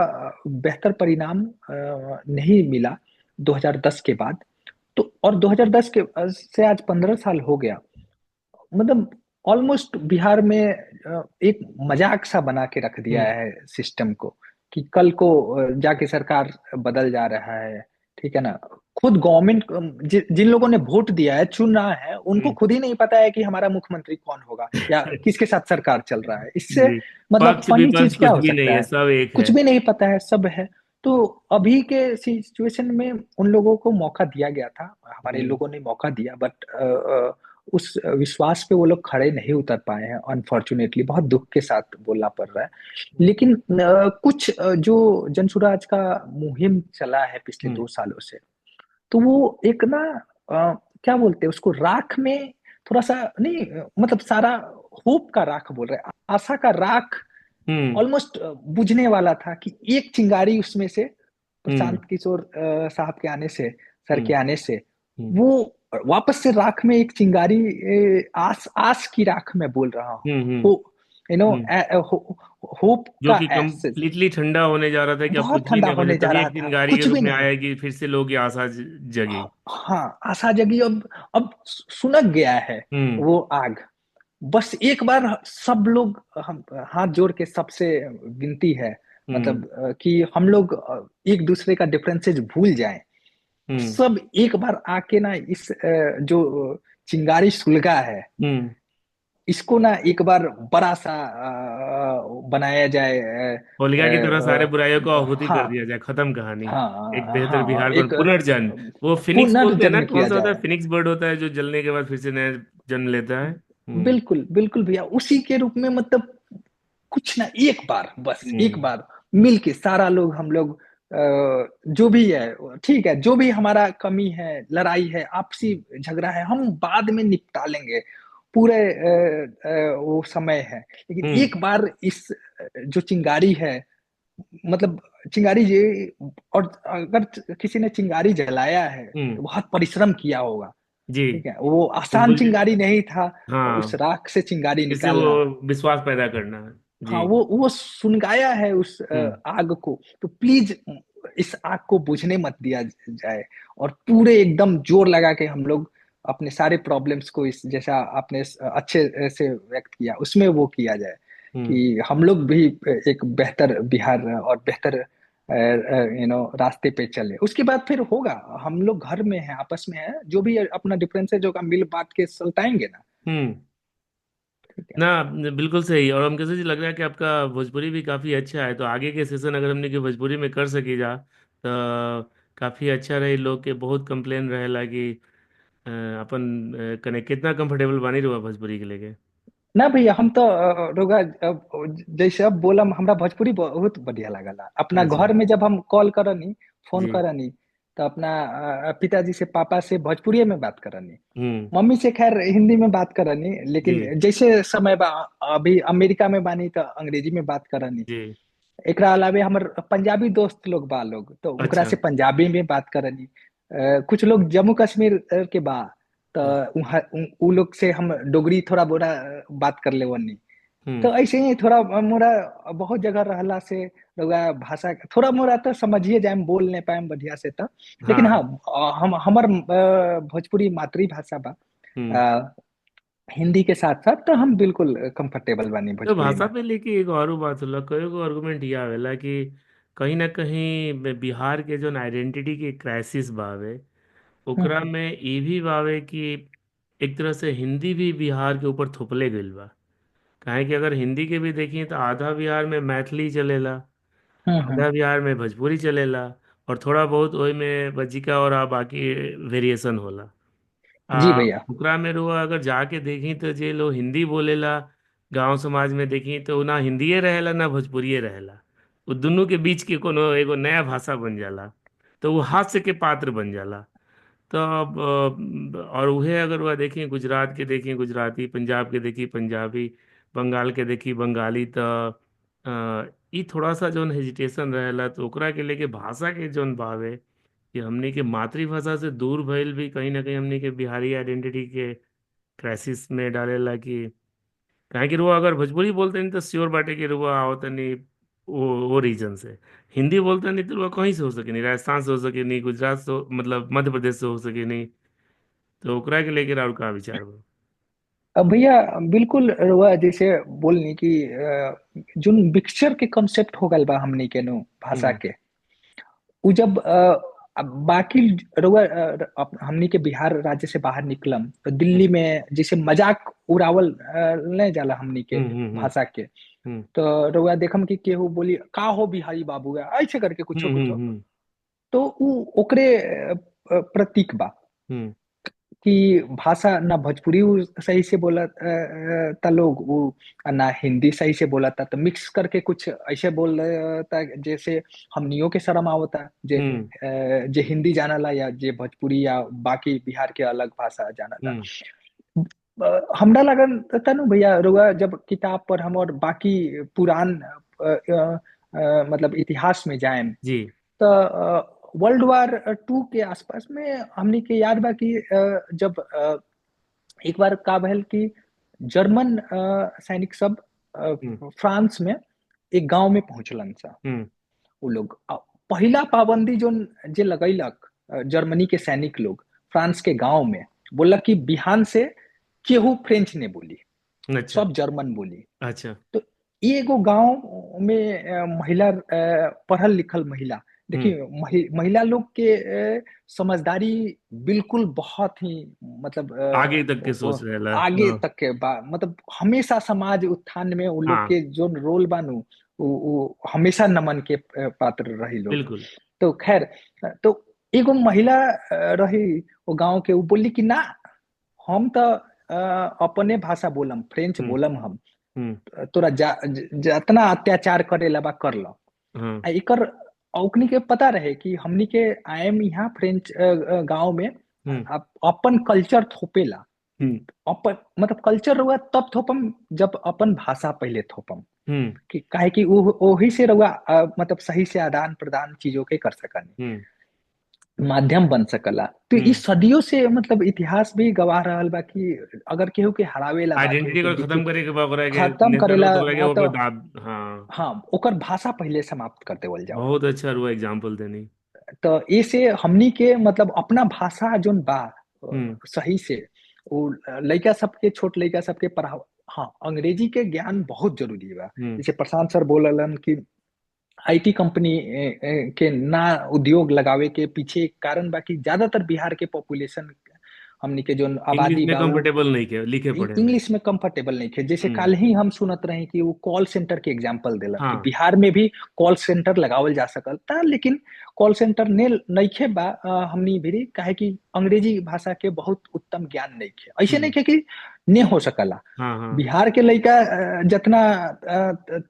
बेहतर परिणाम नहीं मिला 2010 के बाद। तो और 2010 के से आज 15 साल हो गया, मतलब ऑलमोस्ट बिहार में एक मजाक सा बना के रख दिया हम्म। है सिस्टम को, कि कल को जाके सरकार बदल जा रहा है। ठीक है ना। खुद गवर्नमेंट, जिन लोगों ने वोट दिया है, चुन रहा है, उनको हम्म। खुद ही नहीं पता है कि हमारा मुख्यमंत्री कौन होगा या किसके साथ सरकार चल रहा है। इससे जी। मतलब पक्ष फनी विपक्ष चीज क्या कुछ हो भी नहीं सकता है, है? सब एक है। कुछ भी नहीं पता है, सब है। तो अभी के सिचुएशन में उन लोगों को मौका दिया गया था, हमारे हम्म। लोगों ने मौका दिया, बट उस विश्वास पे वो लोग खड़े नहीं उतर पाए हैं, अनफॉर्चुनेटली। बहुत दुख के साथ बोलना पड़ रहा है। लेकिन कुछ जो जनसुराज का मुहिम चला है पिछले हम्म। 2 सालों से, तो वो एक ना, क्या बोलते हैं उसको, राख में थोड़ा सा नहीं, मतलब सारा होप का राख बोल रहे हैं, आशा का राख हम्म। ऑलमोस्ट बुझने वाला था, कि एक चिंगारी उसमें से, हम्म। प्रशांत किशोर साहब के आने से, सर हम्म। के आने से, हम्म। वो वापस से राख में एक चिंगारी, आस आस की राख में बोल रहा हूँ, हम्म। हम्म। हो, यू नो, हम्म। होप जो का कि एसेंस कंप्लीटली ठंडा होने जा रहा था कि अब बहुत कुछ भी ठंडा नहीं बचे, होने जा तभी रहा एक था, चिंगारी के कुछ रूप भी में नहीं। आएगी, फिर से लोग की आशा जगी। हाँ, आशा जगी। अब सुलग गया है हम्म। वो आग। बस एक बार सब लोग, हम हाथ जोड़ के सबसे विनती है, हम्म। मतलब कि हम लोग एक दूसरे का डिफरेंसेस भूल जाएं। हम्म। सब एक बार आके ना, इस जो चिंगारी सुलगा है, हम्म। इसको ना एक बार बड़ा सा बनाया जाए। होलिका की तरह सारे बुराइयों को आहुति कर हाँ, दिया जाए, खत्म कहानी। एक हाँ, बेहतर हाँ, बिहार पर एक पुनर्जन्म। वो फिनिक्स बोलते हैं ना, पुनर्जन्म कौन किया सा होता है, जाए। फिनिक्स बर्ड होता है जो जलने के बाद फिर से नया जन्म लेता है। हम्म। बिल्कुल बिल्कुल भैया, उसी के रूप में, मतलब कुछ ना, एक बार, बस एक हम्म। बार मिल के सारा लोग, हम लोग जो भी है, ठीक है, जो भी हमारा कमी है, लड़ाई है, आपसी झगड़ा है, हम बाद में निपटा लेंगे। पूरे वो समय है, लेकिन हम्म। एक बार इस जो चिंगारी है, मतलब चिंगारी ये, और अगर किसी ने चिंगारी जलाया है हम्म। तो बहुत परिश्रम किया होगा। जी। ठीक है, वो तो आसान मुझे, चिंगारी नहीं था, उस हाँ, राख से चिंगारी फिर से वो निकालना। विश्वास पैदा करना है। हाँ, जी। वो सुनगाया है उस हम्म। आग को। तो प्लीज इस आग को बुझने मत दिया जाए, और पूरे एकदम जोर लगा के हम लोग अपने सारे प्रॉब्लम्स को, इस जैसा आपने अच्छे से व्यक्त किया, उसमें वो किया जाए, हम्म। कि हम लोग भी एक बेहतर बिहार और बेहतर रास्ते पे चले। उसके बाद फिर होगा, हम लोग घर में हैं, आपस में हैं, जो भी अपना डिफरेंसेज होगा मिल बांट के सुलटाएंगे ना। हम्म। ठीक है। ना, बिल्कुल सही। और हमको से लग रहा है कि आपका भोजपुरी भी काफ़ी अच्छा है, तो आगे के सेशन अगर हमने कि भोजपुरी में कर सकी जा तो काफ़ी अच्छा रही। लोग के बहुत कंप्लेन रहेला कि अपन कने कितना कंफर्टेबल बानी रहुआ भोजपुरी के लेके। ना भैया, हम तो रोगा, जैसे अब बोला, हमरा भोजपुरी बहुत बढ़िया लागला। अपना अच्छा। घर में जब हम कॉल करनी, फोन जी। करनी, तो अपना पिताजी से, पापा से भोजपुरी में बात करनी, हम्म। मम्मी से खैर हिंदी में बात करनी, जी। लेकिन जैसे समय बा, अभी अमेरिका में बानी तो अंग्रेजी में बात करनी। जी। एकरा अलावे हमर पंजाबी दोस्त लोग बा, लोग तो उनकरा अच्छा। से पंजाबी में बात करनी। कुछ लोग जम्मू कश्मीर के बा, तो हम्म। उ लोग से हम डोगरी थोड़ा बोरा बात कर ले वनी। हम्म। तो ऐसे ही थोड़ा मोरा बहुत जगह रहला से रउआ भाषा थोड़ा मोरा तो समझिए जाए, बोल नहीं पाए बढ़िया से तो। लेकिन हाँ, हाँ। हम हमर भोजपुरी मातृभाषा बा। हम्म। अ, हिंदी के साथ साथ तो हम बिल्कुल कंफर्टेबल बानी तो भोजपुरी भाषा में। पे लेके एक और बात होला, कई गो आर्गुमेंट यह आवेला कि कहीं ना कहीं बिहार के जो आइडेंटिटी के क्राइसिस बावे, ओकरा हम्म, में ये भी बावे कि एक तरह से हिंदी भी बिहार के ऊपर थोपले गइल बा। काहे कि अगर हिंदी के भी देखिए तो आधा बिहार में मैथिली चलेला, हम्म, आधा बिहार में भोजपुरी चलेला, और थोड़ा बहुत ओई में बज्जिका और बाकी वेरिएशन होला। जी भैया। ओकरा में रुआ अगर जाके देखी तो जे लोग हिंदी बोलेला गांव समाज में देखी तो ना हिंदीए रहेला ना भोजपुरिये रहेला। वो दुनू के बीच के कोनो एगो नया भाषा बन जाला, तो वो हास्य के पात्र बन जाला। तो अब और उहे अगर वह देखी गुजरात के देखी गुजराती, पंजाब के देखी पंजाबी, बंगाल के देखी बंगाली, तो ई थोड़ा सा जोन हेजिटेशन रहेला, तो ओकरा के लेके भाषा के जोन भाव है कि हमने के मातृभाषा से दूर भइल भी कहीं ना कहीं हमने के बिहारी आइडेंटिटी के क्राइसिस में डालेला। कि काहे कि रुआ अगर भोजपुरी बोलते नहीं तो श्योर बाटे कि रुआ आवत नहीं वो रीजन से। हिंदी बोलते नहीं तो रुआ कहीं से हो सके नहीं, राजस्थान से हो सके नहीं, गुजरात से मतलब मध्य प्रदेश से हो सके नहीं। तो ओकरा के लेके और का विचार बा? अब भैया बिल्कुल रउआ जैसे बोलनी कि जो मिक्सचर के कंसेप्ट हो गल बा हमनी के नु भाषा हम्म के, उ जब अब बाकी रउआ हमनी के बिहार राज्य से बाहर निकलम तो दिल्ली हम्म में जैसे मजाक उड़ावल नहीं जाला हमनी के हम्म हम्म भाषा के। हम्म तो रउआ देखम कि केहू बोली का हो बिहारी बाबू ऐसे करके कुछो कुछो, हम्म तो उ ओकरे प्रतीक बा हम्म कि भाषा ना भोजपुरी उ सही से बोला ता लोग वो, ना हिंदी सही से बोला था, तो मिक्स करके कुछ ऐसे बोल रहा था जैसे हमनियों के शर्म आवता हम्म जे हिंदी जाना ला या जे भोजपुरी या बाकी बिहार के अलग भाषा जाना ला। हम्म, हमरा लगन तनु भैया रुआ जब किताब पर हम और बाकी पुरान मतलब इतिहास में जाएं, जी। तो वर्ल्ड वार टू के आसपास में हमने के याद बा कि जब एक बार का भइल कि जर्मन सैनिक सब हम्म फ्रांस में एक गांव में पहुंचलन सा। हम्म उ लोग पहिला पाबंदी जो जे लगैलक जर्मनी के सैनिक लोग फ्रांस के गांव में, बोलक कि बिहान से केहू फ्रेंच ने बोली, अच्छा सब जर्मन बोली। अच्छा। तो एगो गांव में महिला पढ़ल लिखल महिला, हम्म देखिए महिला लोग के समझदारी बिल्कुल बहुत ही मतलब आगे तक के सोच रहेला, आगे हाँ। तक के बा, मतलब हमेशा समाज उत्थान में उन लोग हाँ के जो रोल बानू वो हमेशा नमन के पात्र रही लोग। बिल्कुल। तो खैर, तो एगो महिला रही वो गांव के, वो बोली कि ना हम तो अपने भाषा बोलम, फ्रेंच हम्म बोलम हम, हम्म तोरा जितना अत्याचार करे ला बा कर लो। हाँ। आ एकर औकनी के पता रहे कि हमनी के आएम यहाँ फ्रेंच गांव में हम्म अपन कल्चर थोपेला। हम्म अपन मतलब कल्चर रहुआ तब थोपम जब अपन भाषा पहले थोपम, हम्म कि काहे कि ओही से रहुआ मतलब सही से आदान प्रदान चीजों के कर सकनी, हम्म माध्यम बन सकला। तो हम्म इस सदियों से मतलब इतिहास भी गवाह रहल बा कि अगर केहू के हरावेला बा, केहू आइडेंटिटी के को खत्म विकृत करे के बाद ओकरा के खत्म नेशन हो करेला तो ओकरा के बा, तो ओकर दाब, हाँ। हाँ ओकर भाषा पहले समाप्त कर देवल जाओ। बहुत अच्छा रुआ एग्जाम्पल देनी। तो इसे हमनी के मतलब अपना भाषा जोन बा हम्म सही से वो लड़का सबके, छोट लड़का सबके पढ़ाओ। हाँ अंग्रेजी के ज्ञान बहुत जरूरी बा। हम्म जैसे प्रशांत सर बोललन कि आईटी कंपनी के ना उद्योग लगावे के पीछे एक कारण बा कि ज्यादातर बिहार के पॉपुलेशन हमनी के जो इंग्लिश आबादी में बा वो कंफर्टेबल नहीं किया लिखे पढ़े में। इंग्लिश में कंफर्टेबल नहीं थे। जैसे हम्म कल ही हम सुनत रहे कि वो कॉल सेंटर के एग्जांपल दिलन कि हाँ बिहार में भी कॉल सेंटर लगावल जा सकता, लेकिन कॉल सेंटर ने नइखे बा हमनी भी काहे कि अंग्रेजी भाषा के बहुत उत्तम ज्ञान नहीं खे, ऐसे नहीं हम्म खे कि ने हो सकला। हाँ हाँ बिहार के लड़का जितना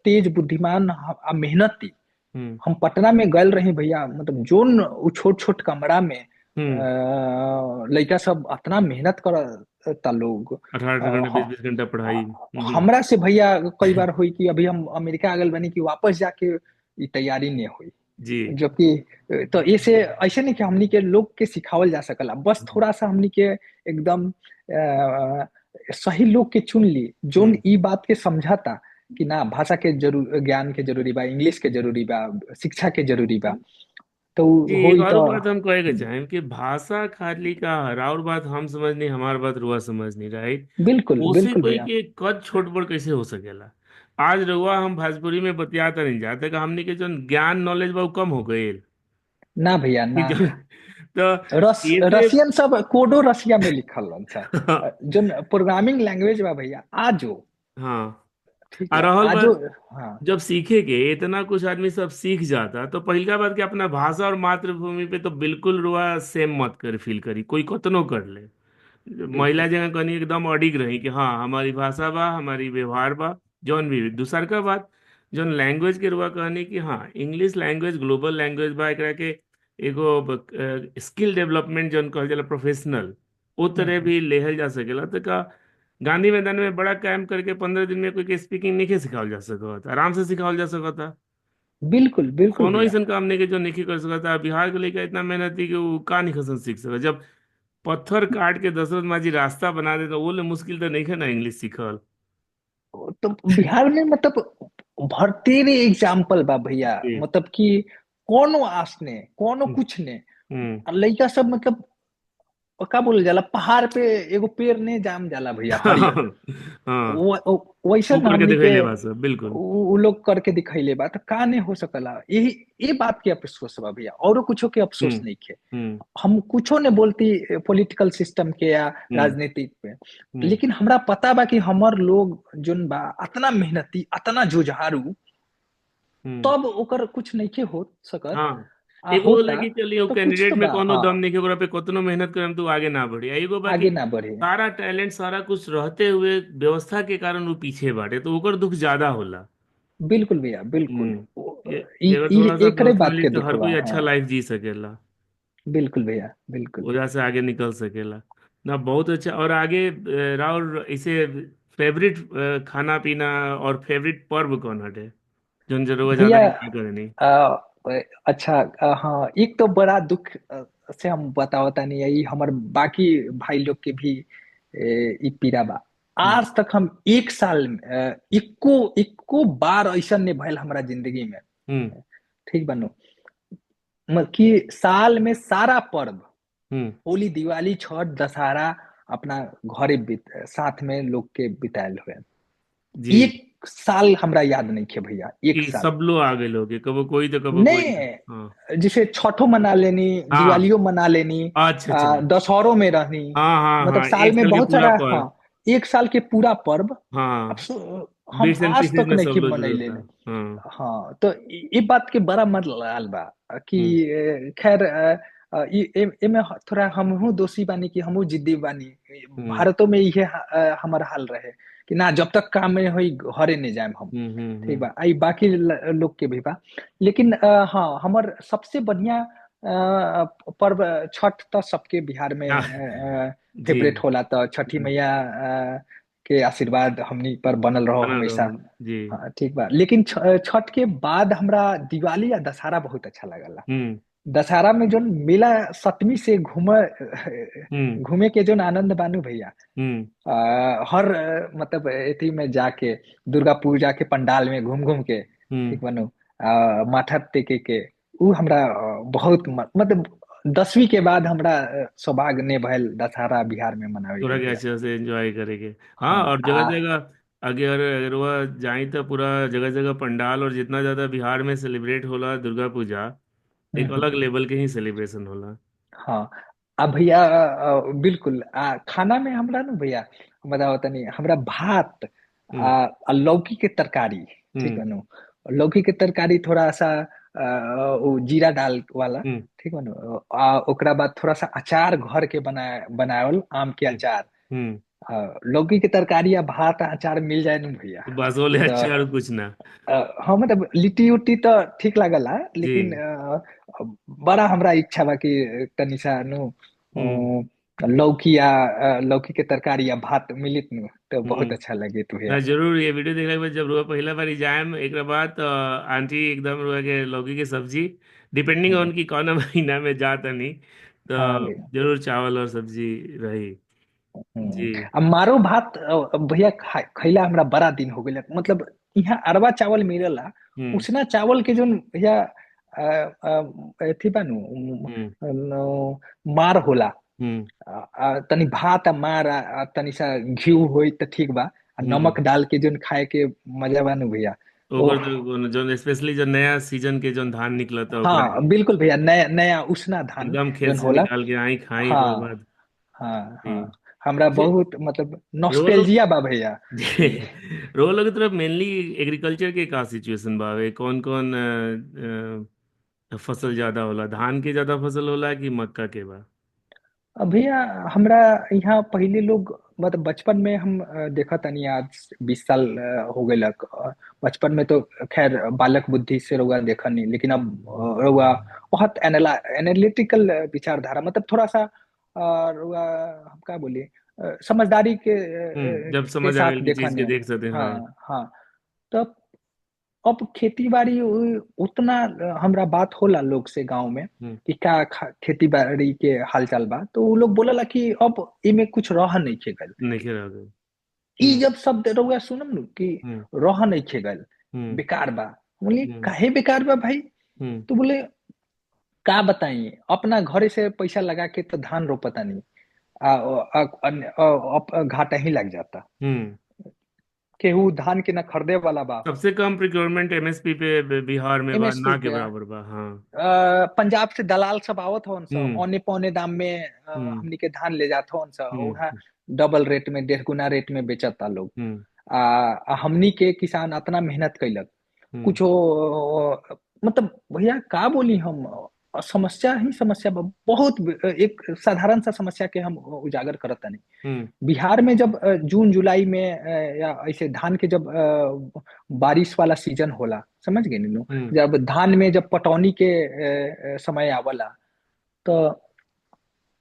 तेज बुद्धिमान आ मेहनती, हम्म हम पटना में गए रही भैया, मतलब जोन उ छोट छोट कमरा में हम्म लड़का सब इतना मेहनत करता लोग। 18 घंटा हाँ 20 घंटा पढ़ाई। हमरा से भैया कई बार हुई कि अभी हम अमेरिका आ गए बनी कि वापस जाके ई तैयारी नहीं हुई। जी। जबकि तो ऐसे ऐसे नहीं कि हमनी के लोग के सिखावल जा सकला, बस थोड़ा सा हमनी के एकदम सही लोग के चुन ली जोन हम्म ई बात के समझाता कि ना भाषा के जरूर ज्ञान के जरूरी बा, इंग्लिश के जरूरी बा, शिक्षा के जरूरी बा। तो जी, एक होई और तो बात हम कहे चाहें कि भाषा खाली का हर और बात हम समझ नहीं, हमार बात रुआ समझ नहीं, राइट। बिल्कुल उसी बिल्कुल कोई भैया। के कद छोट बड़ कैसे हो सकेला। आज रुआ हम भोजपुरी में बतियाता नहीं जाते कि हमने के जो ज्ञान नॉलेज बा वो कम हो गए। ना भैया कि ना। तो ऐसे रसियन सब कोडो रसिया में लिखल रहन सा, जो प्रोग्रामिंग लैंग्वेज बा भैया आजो, हाँ। ठीक और बा रहल आजो। बात, हाँ जब सीखेगे इतना कुछ आदमी सब सीख जाता तो पहला बात कि अपना भाषा और मातृभूमि पे तो बिल्कुल रुआ सेम मत कर फील करी, कोई कतनो कर ले। महिला बिल्कुल जगह कनी एकदम अडिग रही कि हाँ हमारी भाषा बा, हमारी व्यवहार बा। जौन भी दूसर का बात, जौन लैंग्वेज के रुआ कहनी कि हाँ इंग्लिश लैंग्वेज ग्लोबल लैंग्वेज बा, एकरा के एगो स्किल डेवलपमेंट जौन कहल जाला प्रोफेशनल, ओ तरह हम्म। भी लेहल जा सकेला। तो का गांधी मैदान में बड़ा कैंप करके 15 दिन में कोई के स्पीकिंग नहीं सिखावल जा सकता, आराम से सिखावल जा सकता। बिल्कुल बिल्कुल कोनो भैया। ऐसा काम नहीं कि जो नहीं कर सकता। बिहार के लेकर इतना मेहनती कि वो का नहीं खसन सीख सकता। जब पत्थर काट के दशरथ माझी रास्ता बना दे तो वो ले मुश्किल तो नहीं है ना इंग्लिश सीखल। तो बिहार में मतलब भरतेरे एग्जाम्पल बा भैया, जी। मतलब कि कोनो आस ने कोनो हम्म कुछ ने हम्म लड़का सब मतलब का बोल जाला, पहाड़ पे एगो पेड़ ने जाम जाला भैया, हरियर। हाँ, वैसन ऊपर के हमनी के दिखैले बा सब बिल्कुल। उ लोग करके दिखैले बा, तो का नहीं हो सकला। यही ये बात के अफसोस बा भैया, औरो कुछो के अफसोस हम्म। नहीं खे। हम्म। हम कुछो ने बोलती पॉलिटिकल सिस्टम के या हम्म। राजनीतिक पे, हम्म। लेकिन हमरा पता बा कि हमर लोग जोन बा अतना मेहनती, अतना जुझारू, हम्म। तब ओकर कुछ नहीं के हो सकत। हाँ, आ एगो होला होता कि चलिए तो कुछ कैंडिडेट तो में बा, कोनो हाँ। दम नहीं के, ओकरा पे कितनो मेहनत करम तो आगे ना बढ़ी। एगो बाकी आगे ना बढ़े। सारा टैलेंट सारा कुछ रहते हुए व्यवस्था के कारण वो पीछे बाटे, तो ओकर दुख ज्यादा होला। बिल्कुल भैया, बिल्कुल। हम्म। कि अगर थोड़ा सा एकरे बात प्रोफेशनली के तो दुख हर बा, कोई अच्छा हाँ। लाइफ जी सकेला, बिल्कुल भैया, बिल्कुल। वजह से आगे निकल सकेला ना। बहुत अच्छा। और आगे राहुल इसे फेवरेट खाना पीना और फेवरेट पर्व कौन हटे, जोन जरूर ज्यादा भैया एंजॉय करे? आ, अच्छा, हाँ, एक तो बड़ा दुख से हम बतावता नहीं है, हमर बाकी भाई लोग के भी ई पीड़ा बा। हम्म। आज तक हम एक साल में इक्को इक्को बार ऐसा नहीं भइल हमरा जिंदगी में। हम्म। ठीक बनो, कि साल में सारा पर्व, हम्म। होली, दिवाली, छठ, दशहरा, अपना घरे साथ में लोग के बितायल हुए। जी। एक साल हमरा याद नहीं खे भैया, एक कि साल सब लोग आ गए लोग, कबो कोई तो कबो कोई तो। हाँ। नहीं। जैसे छठो मना लेनी, हाँ। दिवालियों मना लेनी, अच्छा अच्छा। दशहरों में रहनी, हाँ हाँ मतलब हाँ, साल एक में साल के बहुत पूरा सारा, पर्व। हाँ, एक साल के पूरा पर्व। अब हाँ, हम बिट्स एंड आज पीसेस तक में नहीं सब के लोग जुड़ल मनैले था। नहीं। हाँ। हाँ, तो ये बात के बड़ा मलाल बा कि हम्म। खैर, एमे थोड़ा हमहू दोषी बानी कि हमहू जिद्दी बानी। हम्म। भारतों में ये हमार हाल रहे कि ना, जब तक काम में होई घरे नहीं जाए हम। हम्म। हम्म। ठीक बा, आई बाकी लोग के भी बा। लेकिन हाँ, हमर सबसे बढ़िया पर्व छठ तो सबके बिहार में हाँ। जी। फेवरेट होला। तो छठी हम्म। मैया के आशीर्वाद हमनी पर बनल रहो बना हमेशा। रहो। जी। हाँ, ठीक बा। लेकिन छठ के बाद हमरा दिवाली या दशहरा बहुत अच्छा लगला। हम्म। दशहरा में जो मेला सतमी से हम्म। घूमे के जो आनंद बानू भैया, हम्म। हर मतलब एथी में जाके, दुर्गा पूजा के पंडाल में घूम घूम के, हम्म। ठीक बनू, माथा टेके के, उ हमरा बहुत मतलब 10वीं के बाद हमरा सौभाग्य ने भइल दशहरा बिहार में मनावे के पूरा के भैया। अच्छे से एंजॉय करेंगे। हाँ, हाँ, और जगह जगह अगर अगर वह जाए तो पूरा जगह जगह पंडाल, और जितना ज्यादा बिहार में सेलिब्रेट होला दुर्गा पूजा, एक हम्म, अलग लेवल के ही सेलिब्रेशन होला। हाँ। अब भैया बिल्कुल, खाना में हमरा ना भैया, बताओ तनी, हमरा भात हम्म। लौकी के तरकारी, ठीक हम्म। बनू, लौकी के तरकारी थोड़ा सा वो जीरा डाल वाला, हम्म। ठीक बनू, ओकरा बाद थोड़ा सा अचार घर के बनावल आम के हम्म। अचार, हम्म। लौकी के तरकारी या भात अचार मिल जाए ना भैया, तो बस बोले तो अच्छा और कुछ ना। हाँ, मतलब लिट्टी उट्टी तो ठीक लागला, लेकिन जी। बड़ा हमरा इच्छा बा कि तनी सा नु हम्म। लौकी या लौकी के तरकारी या भात मिलित नु, तो बहुत हम्म। अच्छा लगे तू ना यार। जरूर, ये वीडियो देखने के बाद जब रुआ पहला बार जाएम एक बाद तो आंटी एकदम रुआ के लौकी की सब्जी, डिपेंडिंग हम्म, ऑन की कौन महीना में जाता नहीं, हाँ तो भैया। जरूर चावल और सब्जी रही। जी। अब मारो भात भैया खैला हमरा बड़ा दिन हो गया, मतलब यहाँ अरवा चावल मिलेला, हम्म। उसना चावल के जो भैया एथी बानू, हम्म। मार होला, हम्म। तनी भात मार तनी सा घी होई तो ठीक बा, हम्म। नमक डाल के जो खाए के मजा बानू भैया। ओकर ओह, तो जो स्पेशली जो नया सीजन के जो धान निकला था ओकरा, हाँ बिल्कुल भैया, नया नया उसना धान एकदम खेत जो से होला। निकाल के आई खाई ओकर हाँ, बाद। हाँ, जी। हाँ, हमरा अच्छा, बहुत मतलब रोआ लोग नॉस्टैल्जिया बा भैया। जी, ये रोआ लोग की तरफ मेनली एग्रीकल्चर के का सिचुएशन बा, कौन कौन फसल ज्यादा होला, धान के ज्यादा फसल होला कि मक्का के बा? भैया हमरा यहाँ पहले लोग, मतलब बचपन में हम देखा तनी, आज 20 साल हो गए लग, बचपन में तो खैर बालक बुद्धि से रहुआ देखा नहीं, लेकिन अब रहुआ बहुत एनालिटिकल विचारधारा, मतलब थोड़ा सा रहुआ, हम क्या बोले, समझदारी जब के समझ आ साथ गई कि देखा चीज के नहीं। देख सकते हैं, हाँ। हाँ, हाँ। तो अब खेती बाड़ी उतना हमरा बात होला लोग से गांव में हम्म। कि क्या खेती बाड़ी के हाल चाल बा, तो वो लोग बोलेला कि अब इमे कुछ रह नहीं खे गल। नहीं खेल रहा। ई हम्म। जब शब्द रउआ सुनम नु कि हम्म। रह नहीं खे गल, हम्म। बेकार बा, बोली हम्म। काहे बेकार बा भाई? हम्म। तो बोले का बताई, अपना घरे से पैसा लगा के तो धान रोपता नहीं, घाटा ही लग जाता। हम्म। केहू धान के न खरीदे वाला बा। सबसे कम प्रिक्योरमेंट एमएसपी पे बिहार में बा, एमएसपी ना के पे बराबर बा। हाँ। पंजाब से दलाल सब आवत हो सब हम्म। औने पौने दाम में हम्म। हमनी के धान ले जात हो सब वहाँ हम्म। डबल रेट में 1.5 गुना रेट में बेचता लोग। हम्म। हमनी के किसान इतना मेहनत कैलक हम्म। कुछ मतलब भैया का बोली हम समस्या ही समस्या बहुत एक साधारण सा समस्या के हम उजागर करत नहीं। हम्म। बिहार में जब जून जुलाई में या ऐसे धान के जब बारिश वाला सीजन होला समझ गए नीनू। हम्म। जब धान में जब पटौनी के समय आवला तो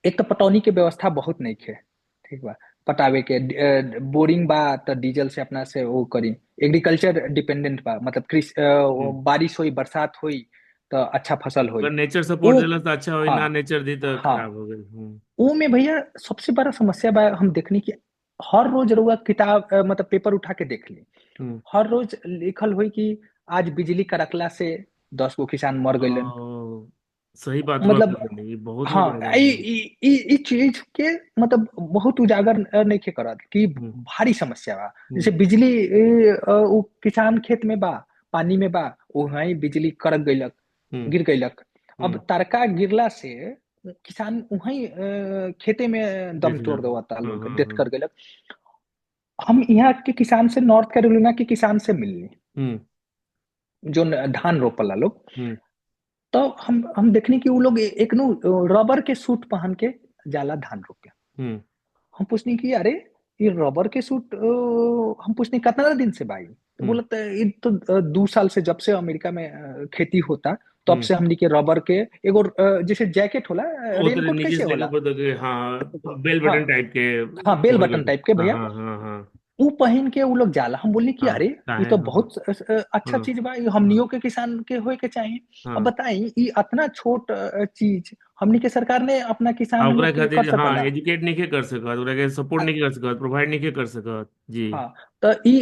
एक तो पटौनी के व्यवस्था बहुत नहीं खे। ठीक बा पटावे के बोरिंग बा तो डीजल से अपना से वो करी। एग्रीकल्चर डिपेंडेंट बा मतलब कृषि हम्म। बारिश हुई बरसात हुई तो अच्छा फसल अगर हुई। नेचर सपोर्ट वो दिला तो अच्छा हुई, हाँ ना नेचर दी तो हाँ खराब हो गई। हम्म। वो में भैया सबसे बड़ा समस्या बा हम देखनी कि हर रोज रउआ किताब मतलब पेपर उठा के देख ली। हम्म। हर रोज लिखल हुई कि आज बिजली कड़कला से 10 गो किसान मर गइलन। ओ, सही बात हुआ मतलब कर रही, बहुत हो हाँ रहा है। ई चीज के मतलब बहुत उजागर नहीं के करत कि हम्म। भारी समस्या बा। हम्म। जैसे बिजली उ किसान खेत में बा पानी में बा वहीं बिजली कड़क गइलक हम्म। गिर गइलक। अब हम्म। तारका गिरला से किसान वहीं खेते में दम देख लो। तोड़ देवता हाँ, लोग हाँ, डेथ हाँ। कर गइलक। हम यहाँ के किसान से नॉर्थ कैरोलिना के किसान से मिलनी हम्म। जो धान रोपला लोग। हम्म। तो हम देखनी कि वो लोग एक नु रबर के सूट पहन के जाला धान रोपे। हम्म। हम पूछनी कि अरे ये रबर के सूट हम पूछनी कितना दिन से भाई तो हम्म। बोला ये तो 2 साल से जब से अमेरिका में खेती होता तब हम्म। से हमनी के रबर के एगो जैसे जैकेट होला उतरे रेनकोट नीचे कैसे से लेकर होला। ऊपर तक, हाँ, बेल हाँ बटन टाइप के हाँ बेल कवर बटन कर। टाइप के हाँ, भैया हाँ, हाँ, हाँ। वो पहन के वो लोग जाला। हम बोलनी कि हाँ, अरे का ये है, तो हाँ। बहुत अच्छा हाँ। चीज बा ये हाँ। हमनियों के किसान के होए के चाहिए। अब हाँ। बताई ये इतना छोट चीज हमनी के सरकार ने अपना हाँ, किसान ओकरा लोग के कर खातिर हाँ सकला। एजुकेट नहीं के कर सकत, ओकरा के सपोर्ट नहीं के कर सकत, प्रोवाइड नहीं के कर सकत जी। हाँ तो ई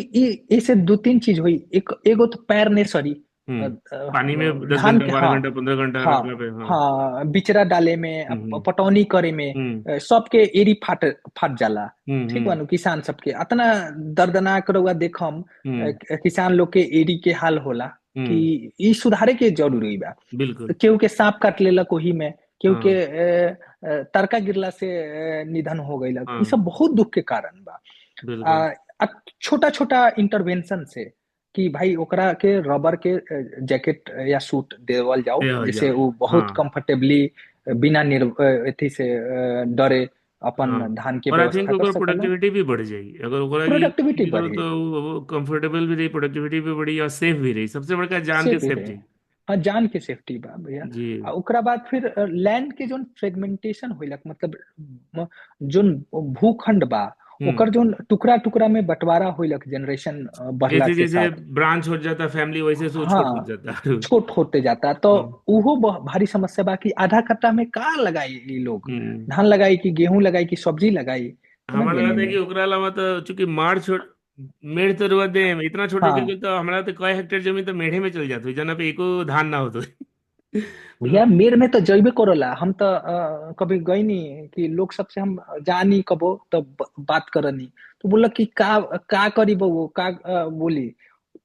इसे 2 3 चीज हुई एक एगो तो पैर ने सरी हम्म। पानी में दस धान घंटा के बारह हाँ घंटा 15 घंटा हाँ रखला पे, हाँ। हाँ बिचरा डाले में हम्म। पटौनी करे में हम्म। सबके एरी फाट फाट जाला। हम्म। ठीक बा हम्म। नु किसान सबके अतना दर्दनाक रउआ देखम हम्म। किसान लोग के एरी के हाल होला कि हम्म। ई सुधारे के जरूरी बा। बिल्कुल। केहू के सांप काट लेलक ओही में केहू के हाँ। तरका गिरला से निधन हो गइलक ई हाँ। सब बहुत दुख के कारण बा। बिल्कुल। छोटा छोटा इंटरवेंशन से कि भाई ओकरा के रबर के जैकेट या सूट देवल जाओ ये हो जैसे जाओ। वो बहुत हाँ। कंफर्टेबली बिना अथी से डरे हाँ। अपन धान के और आई थिंक व्यवस्था कर ओकर सकला। प्रोडक्टिविटी भी बढ़ जाएगी अगर ओकरा की प्रोडक्टिविटी करो बढ़ी तो वो कंफर्टेबल भी रही, प्रोडक्टिविटी भी बढ़ी और सेफ भी रही, सबसे बड़का जान से के भी सेफ रहे। जी। हाँ जान के सेफ्टी बा भैया। जी। ओकरा बाद फिर लैंड के जोन फ्रेगमेंटेशन होइलक मतलब जोन भूखंड बा हम्म। ओकर जोन टुकड़ा टुकड़ा में बंटवारा होइलक जनरेशन बढ़ला जैसे के जैसे साथ। ब्रांच हो जाता फैमिली, वैसे से वो छोट हो हाँ जाता छोट होते जाता तो हम्म। उहो भारी समस्या बा कि आधा कट्टा में का लगाई ये लोग हम्म। धान लगाई कि गेहूं लगाई कि सब्जी लगाई। समझ हमारा गए लगता है कि नीनू। ओकरा अलावा तो चूंकि मार छोड़ मेढ़ तो रुआ दे इतना छोट हो गया हाँ तो हमारा तो कई हेक्टेयर जमीन तो मेढ़े में चल जाती जना पे एको धान ना हो तो भैया मेर में तो जैबे करोला हम तो कभी गई नहीं कि लोग सबसे हम जानी कबो तो बात करनी तो बोला कि का करी बहू का बोली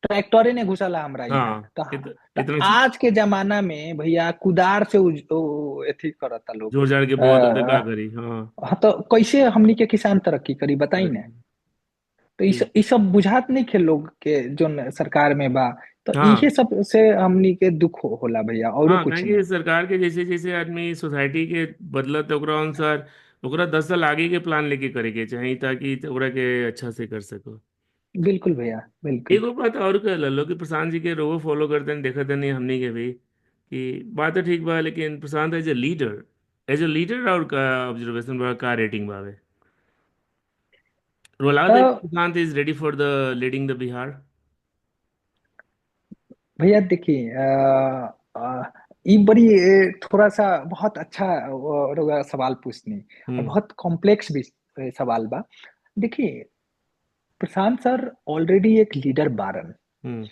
ट्रैक्टरे ने घुसला हमरा यहाँ हाँ, तो इतना आज के जमाना में भैया कुदार से एथी करता लोग। जोर जाड़ के बहुत तो क्या करी, हाँ। हाँ तो कैसे हमनी के किसान तरक्की करी बताई ना। तो जी। ई सब बुझात नहीं खे लोग के जो सरकार में बा। तो इहे हाँ। सब से हमनी के दुख होला भैया औरो हाँ, कुछ कहें कि नहीं। सरकार के जैसे जैसे आदमी सोसाइटी के बदलत ओकरा अनुसार ओकरा 10 साल आगे के प्लान लेके करे के चाही ताकि ओकरा के अच्छा से कर सको। बिल्कुल भैया बिल्कुल। एगो बात और कह लो कि प्रशांत जी के रोवो फॉलो करते हैं, देखते नहीं हमनी के भी कि बात तो ठीक बा, लेकिन प्रशांत एज ए लीडर और का ऑब्जर्वेशन बा का रेटिंग बावे roll out a, Prashant is ready for the leading the Bihar. भैया देखिए ई बड़ी थोड़ा सा बहुत अच्छा रउआ सवाल पूछनी और हम्म। बहुत कॉम्प्लेक्स भी सवाल बा। देखिए प्रशांत सर ऑलरेडी एक लीडर बारन। हम्म।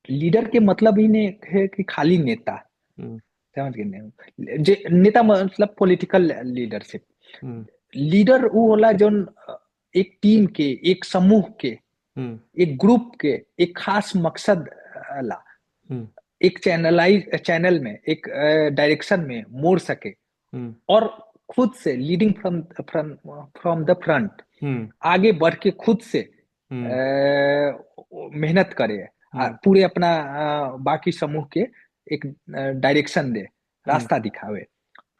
लीडर के मतलब ही नहीं है कि खाली नेता। हम्म। समझ गए नहीं जे नेता मतलब पॉलिटिकल लीडरशिप। हम्म। लीडर वो होला जोन एक टीम के, एक समूह के, हम्म। एक ग्रुप के एक खास मकसद ला हम्म। एक चैनल में, एक डायरेक्शन में मोड़ सके, हम्म। और खुद से leading from from from the front, hmm. आगे बढ़ के खुद से हम्म। मेहनत करे, हम्म। पूरे अपना बाकी समूह के एक डायरेक्शन दे, हम्म। रास्ता दिखावे।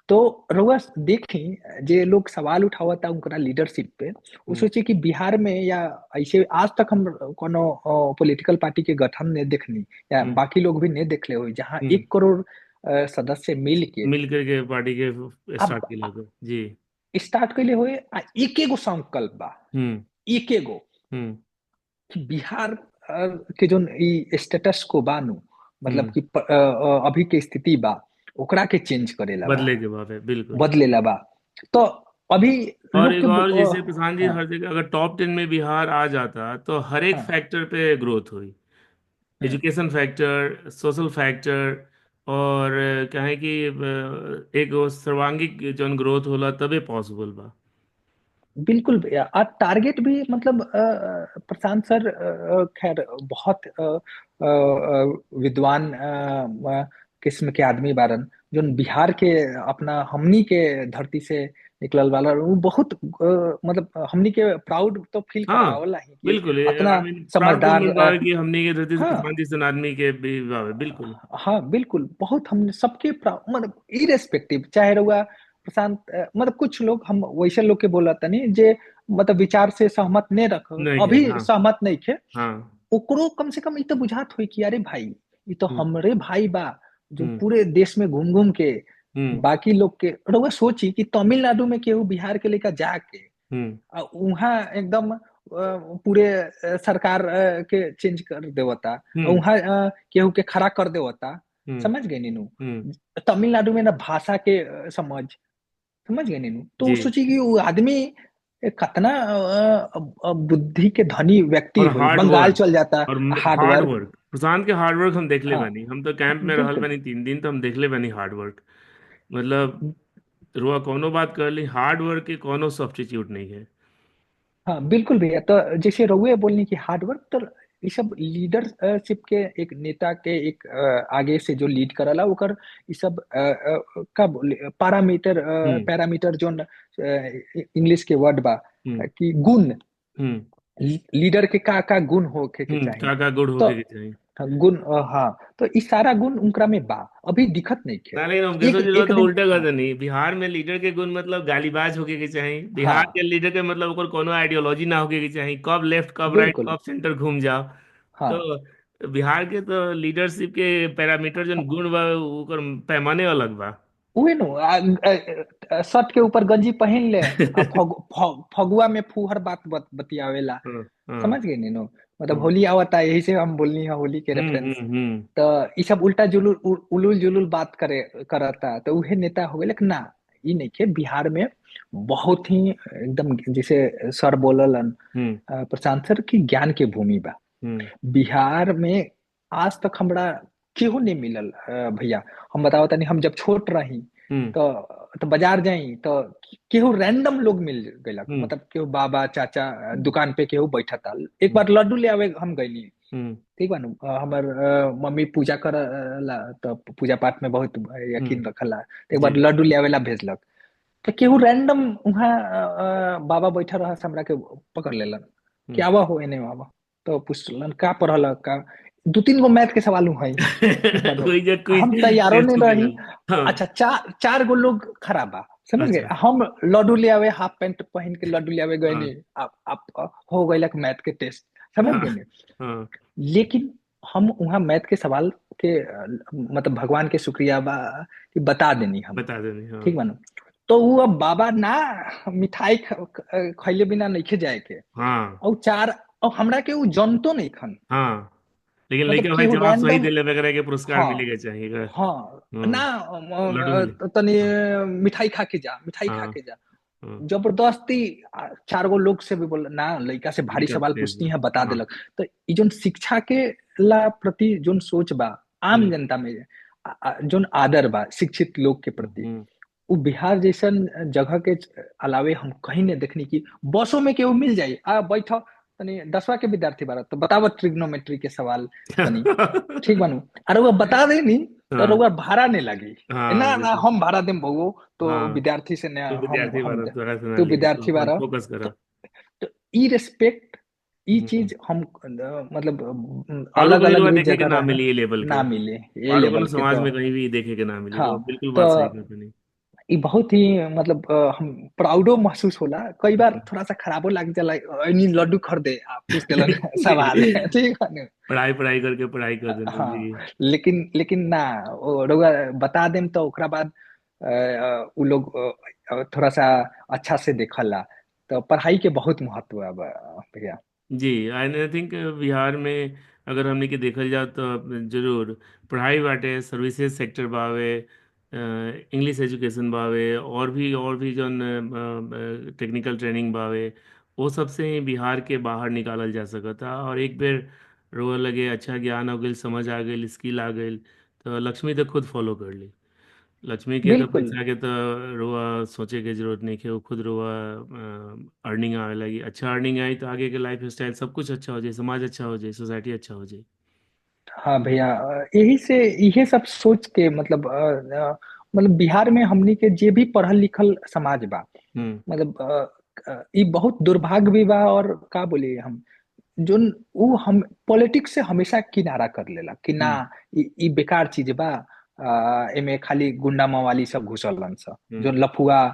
तो रउआ देखी जे लोग सवाल उठावता उनका लीडरशिप पे, वो हम्म। सोचे कि बिहार में या ऐसे आज तक हम कोनो पॉलिटिकल पार्टी के गठन ने देखनी, या हम्म। बाकी लोग भी नहीं देखले हो जहाँ हम्म। 1 करोड़ सदस्य मिल के मिल करके पार्टी के अब स्टार्ट किया था जी। स्टार्ट कैले हुए आ एक एगो संकल्प बा, हम्म। एक एगो हम्म। कि बिहार के जो ई स्टेटस को बानू, मतलब हम्म। कि अभी के स्थिति बा ओकरा के चेंज करेला बा, बदले के बाद है बिल्कुल। बदलेला बा। तो अभी और लोग एक के और जैसे प्रधान जी, हाँ हर जगह अगर टॉप 10 में बिहार आ जाता तो हर एक हाँ फैक्टर पे ग्रोथ हुई। हम्म, एजुकेशन फैक्टर, सोशल फैक्टर, और क्या है कि एक वो सर्वांगीण जन ग्रोथ होला तबे पॉसिबल बा। बिल्कुल भैया। और टारगेट भी मतलब प्रशांत सर खैर बहुत विद्वान किस्म के आदमी बारन, जो बिहार के अपना हमनी के धरती से निकलल वाला, वो बहुत मतलब हमनी के प्राउड तो फील हाँ करवावला ही कि बिल्कुल, अपना आई मीन प्राउड समझदार मोमेंट बा कि हमने के धरती से हाँ प्रशांत जैसन आदमी के भी बा, बिल्कुल। हाँ बिल्कुल, बहुत हमने सबके मतलब इरेस्पेक्टिव चाहे रहुआ प्रशांत मतलब कुछ लोग हम वैसे लोग के बोला तनी जे मतलब विचार से सहमत नहीं रख, नहीं है, अभी हाँ। सहमत नहीं थे, हाँ। ओकरो कम से कम इ तो बुझात हुई कि अरे भाई ये तो हम्म। हमरे भाई बा, जो हम्म। पूरे देश में घूम घूम के हम्म। बाकी लोग के रहुआ सोची कि तमिलनाडु में केहू बिहार के लेकर जाके हम्म। वहाँ एकदम पूरे सरकार के चेंज कर देवता, हम्म। वहाँ केहू के खड़ा कर देवता। हम्म। समझ गए नीनू? हम्म। तमिलनाडु में ना भाषा के समझ गए नीनू, तो वो जी। सोची कि वो आदमी कितना बुद्धि के धनी व्यक्ति और हुई, हार्ड बंगाल वर्क, चल जाता, और हार्ड हार्ड वर्क। वर्क, प्रशांत के हार्ड वर्क हम देखले हाँ बानी। हम तो कैंप में रहल बिल्कुल। बानी 3 दिन, तो हम देखले बानी हार्ड वर्क। मतलब रुआ कोनो बात कर ली, हार्ड वर्क के कोनो सब्स्टिट्यूट नहीं है। हाँ बिल्कुल भैया। तो जैसे रउए बोलनी कि हार्ड वर्क, तो ये सब लीडरशिप के एक नेता के एक आगे से जो लीड करला ओकर ये सब का पैरामीटर, हम्म। पैरामीटर जो इंग्लिश के वर्ड बा हम्म। कि गुण, हम्म। लीडर के का गुण होके के चाहिए। का गुड़ तो होके के चाहिए। गुण हाँ, तो इस सारा गुण उनकरा में बा, अभी दिखत नहीं ना खे। लेकिन हमके एक सोचे एक तो दिन उल्टा हाँ कर नहीं, बिहार में लीडर के गुण मतलब गालीबाज होके के चाहिए। बिहार के हाँ लीडर के मतलब ओकर कोनो आइडियोलॉजी ना होके के चाहिए, कब लेफ्ट कब राइट बिल्कुल कब सेंटर घूम जाओ। हाँ तो बिहार के तो लीडरशिप के पैरामीटर जो गुण बा ओकर पैमाने अलग बा। उहे नु शर्ट के ऊपर गंजी पहन ले आ फगुआ में फूहर बतियावेला। हाँ। हाँ। समझ गए नीनू? मतलब हाँ। होली आवता है, यही से हम बोलनी है होली के हम्म। रेफरेंस। हम्म। हम्म। तो ये सब उल्टा जुलूल उलूल जुलूल बात करता, तो उहे नेता हो गए। लेकिन ना, ये नहीं के बिहार में बहुत ही एकदम जैसे सर बोललन हम्म। प्रशांत सर की ज्ञान के भूमि बा हम्म। बिहार में। आज तक हमरा केहू नहीं मिलल भैया। हम बताओ तनी, हम जब छोट रही हम्म। तो बाजार जाई तो केहू रैंडम लोग मिल गइलक, हम्म। मतलब केहू बाबा चाचा हम्म। दुकान पे केहू बैठा था। एक हम्म। बार लड्डू ले आवे हम गइली, हम्म। ठीक बा नु? हमर मम्मी पूजा करला, तो पूजा पाठ में बहुत हम्म। यकीन रखला, तो एक बार जी। लड्डू ले आवेला भेजलक। तो केहू रैंडम वहाँ बाबा बैठा रहा से हमरा के पकड़ लेलन कि हम्म। आवा हो एने आवा। तो पूछलन का पढ़ल का, 2-3 गो मैथ के सवाल है, ठीक बा नु? वही जो क्विज हम तैयारो टेस्ट नहीं हो रही। गया। हाँ। अच्छा, चार चार गो लोग खड़ा बा, समझ गए? अच्छा। हम लड्डू ले आवे, हाफ पैंट पहन के लड्डू ले आवे गए हाँ। नहीं। आप हो गए मैथ के टेस्ट, समझ हाँ। गए नहीं? हाँ। लेकिन हम वहाँ मैथ के सवाल के मतलब भगवान के शुक्रिया बा कि बता देनी हम, बता देनी, हाँ। ठीक बा ना? तो वो अब बाबा ना मिठाई खैले बिना नहीं जाए के, हाँ। और चार, और हमरा के वो जनतो नहीं खन, हाँ लेकिन मतलब लड़का भाई केहू जवाब सही रैंडम। दिले वगैरह के पुरस्कार हाँ मिलेगा चाहिए। हाँ हाँ। ना लड्डू मिले। तनी हाँ। मिठाई खा के जा, मिठाई खा हाँ। के जा। हाँ। जबरदस्ती 4 गो लोग से भी बोल ना, लड़का से भारी लड़का सवाल तेज पूछती बा। है, बता हाँ। देलक। तो ये जोन शिक्षा के ला प्रति जोन सोच बा आम हम्म। जनता में, जोन आदर बा शिक्षित लोग के प्रति, हम्म। वो बिहार जैसन जगह के अलावे हम कहीं नहीं देखनी की बसों में केहू मिल जाई आ बैठो तनी 10वा के विद्यार्थी बारह तो बतावो ट्रिग्नोमेट्री के सवाल तनी, ठीक बानू, अरे वो बता दे नी तो हाँ रउआ भाड़ा नहीं लगी। हाँ ना ना बिल्कुल। हम भाड़ा देम बउओ, तो हाँ, विद्यार्थी से ना तो विद्यार्थी हम बारह थोड़ा सा ना तो लिए, तो विद्यार्थी अपन बारह। फोकस तो, करा। तो ई रिस्पेक्ट ई हम्म। चीज हम मतलब औरों अलग कहीं अलग रुआ भी देखे के जगह ना रहे मिली ये लेवल के, ना मिले ये औरों को लेवल के समाज तो। में कहीं भी देखे के ना मिली, हाँ वो बिल्कुल तो बात सही कहते नहीं। ये बहुत ही मतलब हम प्राउडो महसूस होला, कई बार थोड़ा सा खराबो लाग जाला, इनी लड्डू खरीदे आप पूछ देलन सवाल ठीक है ना। पढ़ाई पढ़ाई करके पढ़ाई कर देना जी। हाँ लेकिन लेकिन ना वो रउआ बता देम तो ओकरा बाद उ लोग थोड़ा सा अच्छा से देखला, तो पढ़ाई के बहुत महत्व है भैया। जी, आई थिंक बिहार में अगर हमने के देखल जाए तो जरूर पढ़ाई बाटे, सर्विसेज सेक्टर बावे, इंग्लिश एजुकेशन बावे, और भी जो टेक्निकल ट्रेनिंग बावे, वो सबसे ही बिहार के बाहर निकालल जा सकता। और एक बेर रोए लगे अच्छा ज्ञान हो गई, समझ आ गई, स्किल आ गई, तो लक्ष्मी तो खुद फॉलो कर ली। लक्ष्मी के तो बिल्कुल। पैसा के तो रुआ सोचे के जरूरत नहीं है, वो खुद रुआ अर्निंग आने लगी, अच्छा अर्निंग आई तो आगे के लाइफ स्टाइल सब कुछ अच्छा हो जाए, समाज अच्छा हो जाए, सोसाइटी अच्छा हो जाए। हाँ भैया यही से यही सब सोच के मतलब मतलब बिहार में हमनी के जे भी पढ़ल लिखल समाज बा, हम्म। मतलब ई बहुत दुर्भाग्य भी बा, और का बोली हम जोन उ हम पॉलिटिक्स से हमेशा किनारा कर लेला कि ना हम्म। ई बेकार चीज बा, एमे खाली गुंडा मवाली सब घुसलन सा, जो हम्म। लफुआ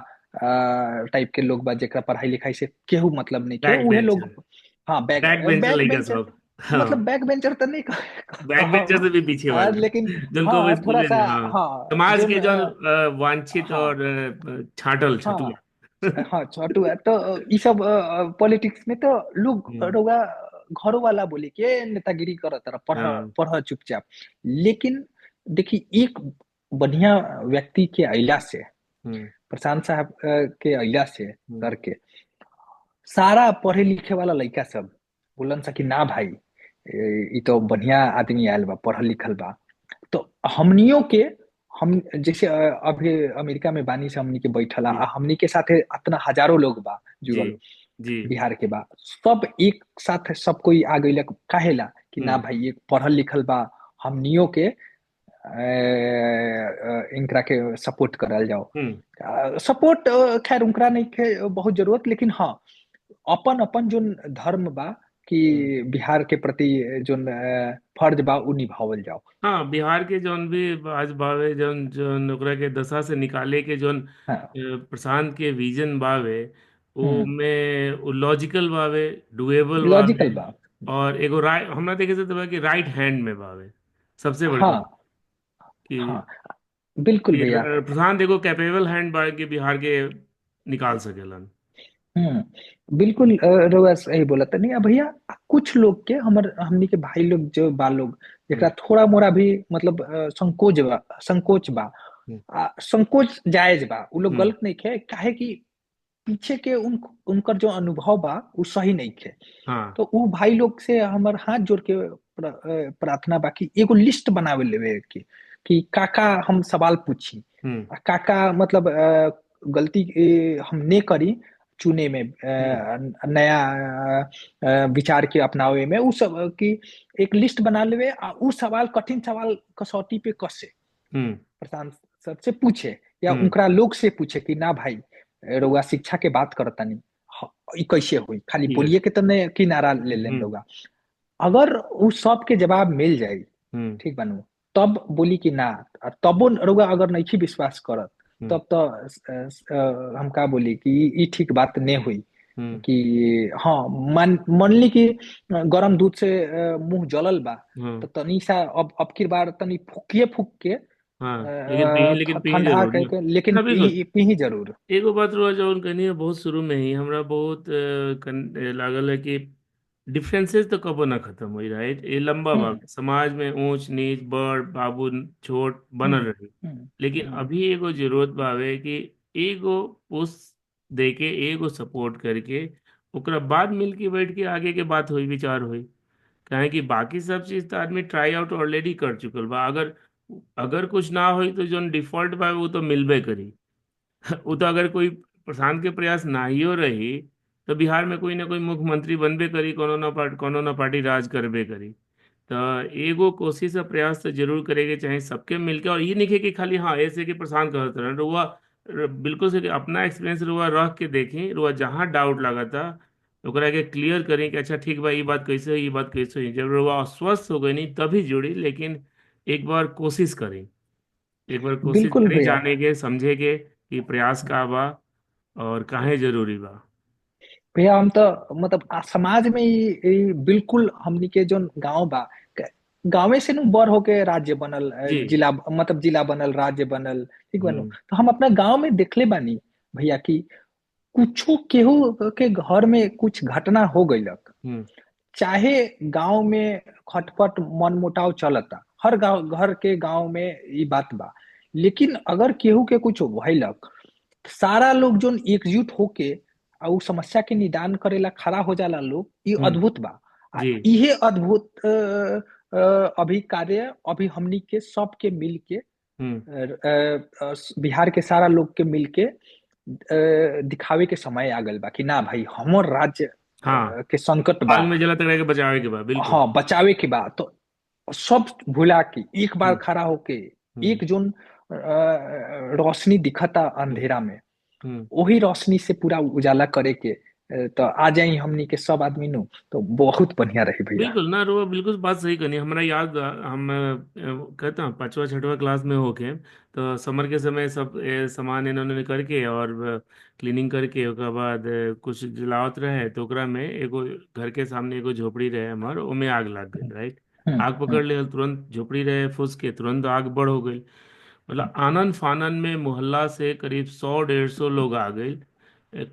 टाइप के लोग बा जेकरा पढ़ाई लिखाई से केहू मतलब नहीं के बैक उहे बेंचर, लोग। हाँ बैक बेंचर बैक लड़का बेंचर, सब। हाँ, मतलब बैक बेंचर तो नहीं बैक बेंचर कहब से भी पीछे वाला, लेकिन जिनको वो हाँ स्कूल थोड़ा सा में, हाँ, हाँ समाज जोन के जो वांछित और हाँ छाटल हाँ छटुआ। हाँ छोटू है तो ये सब पॉलिटिक्स में तो लोग हम्म। रउआ घरों वाला बोली के नेतागिरी करत रहा, पढ़ हाँ। पढ़ चुपचाप। लेकिन देखी एक बढ़िया व्यक्ति के अइला से, हम्म। प्रशांत साहब के अइला से हम्म। सर के, सारा पढ़े लिखे वाला लड़का सब बोलन सा कि ना भाई ई तो बढ़िया आदमी आयल बा, पढ़ल लिखल बा। तो हमनियों के हम जैसे अभी अमेरिका में बानी से हमनी के बैठला जी। हमनी के साथे इतना हजारों लोग बा जी। जुड़ल जी। बिहार के बा, सब एक साथ सब कोई आ गइल काहेला कि ना हम्म। भाई ये पढ़ल लिखल बा, हमनियों के इनकरा के सपोर्ट करल जाओ। हम्म। सपोर्ट खैर उनकरा नहीं के बहुत जरूरत, लेकिन हाँ अपन अपन जो धर्म बा कि हम्म। बिहार के प्रति जो फर्ज बा उ निभावल जाओ। हाँ, बिहार के जौन भी आज बावे, जौन जौन ओकरा के दशा से निकाले के जौन हाँ। प्रशांत के विजन बावे, वो हम्म। में वो लॉजिकल बावे, डुएबल लॉजिकल बावे, बा। और एगो राइट हमरा देखे से तो बा कि राइट हैंड में बावे सबसे बड़का बात, हाँ कि हाँ बिल्कुल कि भैया। प्रशांत एगो कैपेबल हैंड बा कि बिहार के निकाल सकेलन। बिल्कुल रउआ सही बोला था नहीं भैया। कुछ लोग के हमर हमनी के भाई लोग जो बा लोग जरा हम्म। थोड़ा मोड़ा भी मतलब संकोच बा, हम्म। संकोच जायज बा, उ लोग हम्म। गलत नहीं खे काहे कि पीछे के उनकर जो अनुभव बा उ सही नहीं खे। हाँ। तो उ भाई लोग से हमर हाथ जोड़ के प्रार्थना बा कि एगो लिस्ट बनावे लेवे कि काका हम सवाल पूछी, हम्म। काका मतलब गलती हम ने करी चुने में, हम्म। नया विचार के अपनावे में उ सब की एक लिस्ट बना लेवे, आ उ सवाल कठिन सवाल कसौटी पे कसे हम्म। प्रशांत सर से पूछे या हम्म। उनकरा लोग से पूछे कि ना भाई रउआ शिक्षा के बात करतानी, ई कैसे हुई, खाली ठीक है। बोलिए के तो नहीं किनारा ले लेम हम्म। रउआ। अगर उस सब के जवाब मिल जाई, हम्म। ठीक बनू, तब बोली कि ना, तबो रउआ अगर नहीं विश्वास करत, हम्म। तब तो हम का बोली कि ई ठीक बात नहीं हुई हम्म। कि हाँ मान ली कि गरम दूध से मुंह जलल बा, तो हाँ। तनी सा अब की बार तनी फूकिए फूक के हाँ, लेकिन पी ठंडा जरूर ना। करके, लेकिन ना बिल्कुल। पी ही जरूर। एगो बात रहा जौन कहनी है, बहुत शुरू में ही हमरा बहुत लागल है कि डिफरेंसेस तो कबो ना खत्म हुई, राइट, ये लंबा हम्म भाग समाज में ऊंच नीच बड़ बाबू छोट बनल हम्म रही। हम्म लेकिन हम्म अभी एगो जरूरत बावे कि एगो पुश दे के, एगो सपोर्ट करके, ओकरा बाद मिल के बैठ के आगे के बात हुई, विचार हुई। काहे कि बाकी सब चीज तो आदमी ट्राई आउट ऑलरेडी कर चुकल बा, अगर अगर कुछ ना होई तो जोन डिफॉल्ट बा वो तो मिलबे करी। वो तो अगर कोई प्रशांत के प्रयास ना ही हो रही, तो बिहार में कोई ना कोई मुख्यमंत्री बनबे करी, कोनो ना पार्टी राज करबे करी। तो एगो कोशिश और प्रयास तो जरूर करेंगे, चाहे सबके मिलके। और ये नहीं है कि खाली हाँ ऐसे कि प्रशांत कहत रहे रुआ, बिल्कुल से कि अपना एक्सपीरियंस रुआ रख के देखें, रुआ जहाँ डाउट लगा था ओकरा के क्लियर करें कि अच्छा ठीक बा, ये बात कैसे है, ये बात कैसे है। जब रुआ स्वस्थ हो गई नहीं तभी जुड़ी, लेकिन एक बार कोशिश करें, एक बार कोशिश बिल्कुल करें भैया। जाने के समझे के कि प्रयास का बा और काहे जरूरी बा। भैया हम तो मतलब समाज में ही बिल्कुल हमनी के जो गांव बा, गांवे से नु बर होके राज्य बनल, जी। जिला मतलब जिला बनल, राज्य बनल, ठीक बनू। हम्म। तो हम अपना गांव में देखले बानी भैया कि कुछो केहू के घर में कुछ घटना हो गइलक, हम्म। चाहे गांव में खटपट मनमुटाव चलता, हर गांव घर के गांव में ये बात बा, लेकिन अगर केहू के कुछ भइलक, सारा लोग जो एकजुट होके आ उ समस्या के निदान करेला खड़ा हो जाला लोग, ये हम्म। अद्भुत बा। आ जी। इहे अद्भुत अभी कार्य अभी हमनी के सबके मिल के हम्म। बिहार के सारा लोग के मिल के दिखावे के समय आ गल बा कि ना भाई हमर राज्य हाँ, के संकट बा। आग में जला तक रह के बचावे के बाद बिल्कुल। हाँ, बचावे के बा तो सब भुला के एक बार हम्म। खड़ा होके, हम्म। एक जोन रोशनी दिखता हम्म। अंधेरा में, हम्म। वही रोशनी से पूरा उजाला करे के तो आ जाई हमनी के सब आदमी नु, तो बहुत बढ़िया रही भैया। बिल्कुल ना रो, बिल्कुल बात सही करनी। हमारा याद हम कहते हैं पांचवा छठवा क्लास में होके, तो समर के समय सब सामान इन्होंने करके और क्लीनिंग करके ओकर बाद कुछ जलावत रहे, तो ओकरा में एगो घर के सामने एगो झोपड़ी रहे हमार, ओमे आग लग गई, राइट। हम्म। आग हम्म। पकड़ ले तुरंत, झोपड़ी रहे फुस के तुरंत आग बढ़ हो गई। मतलब आनन फानन में मोहल्ला से करीब 100 150 लोग आ गए।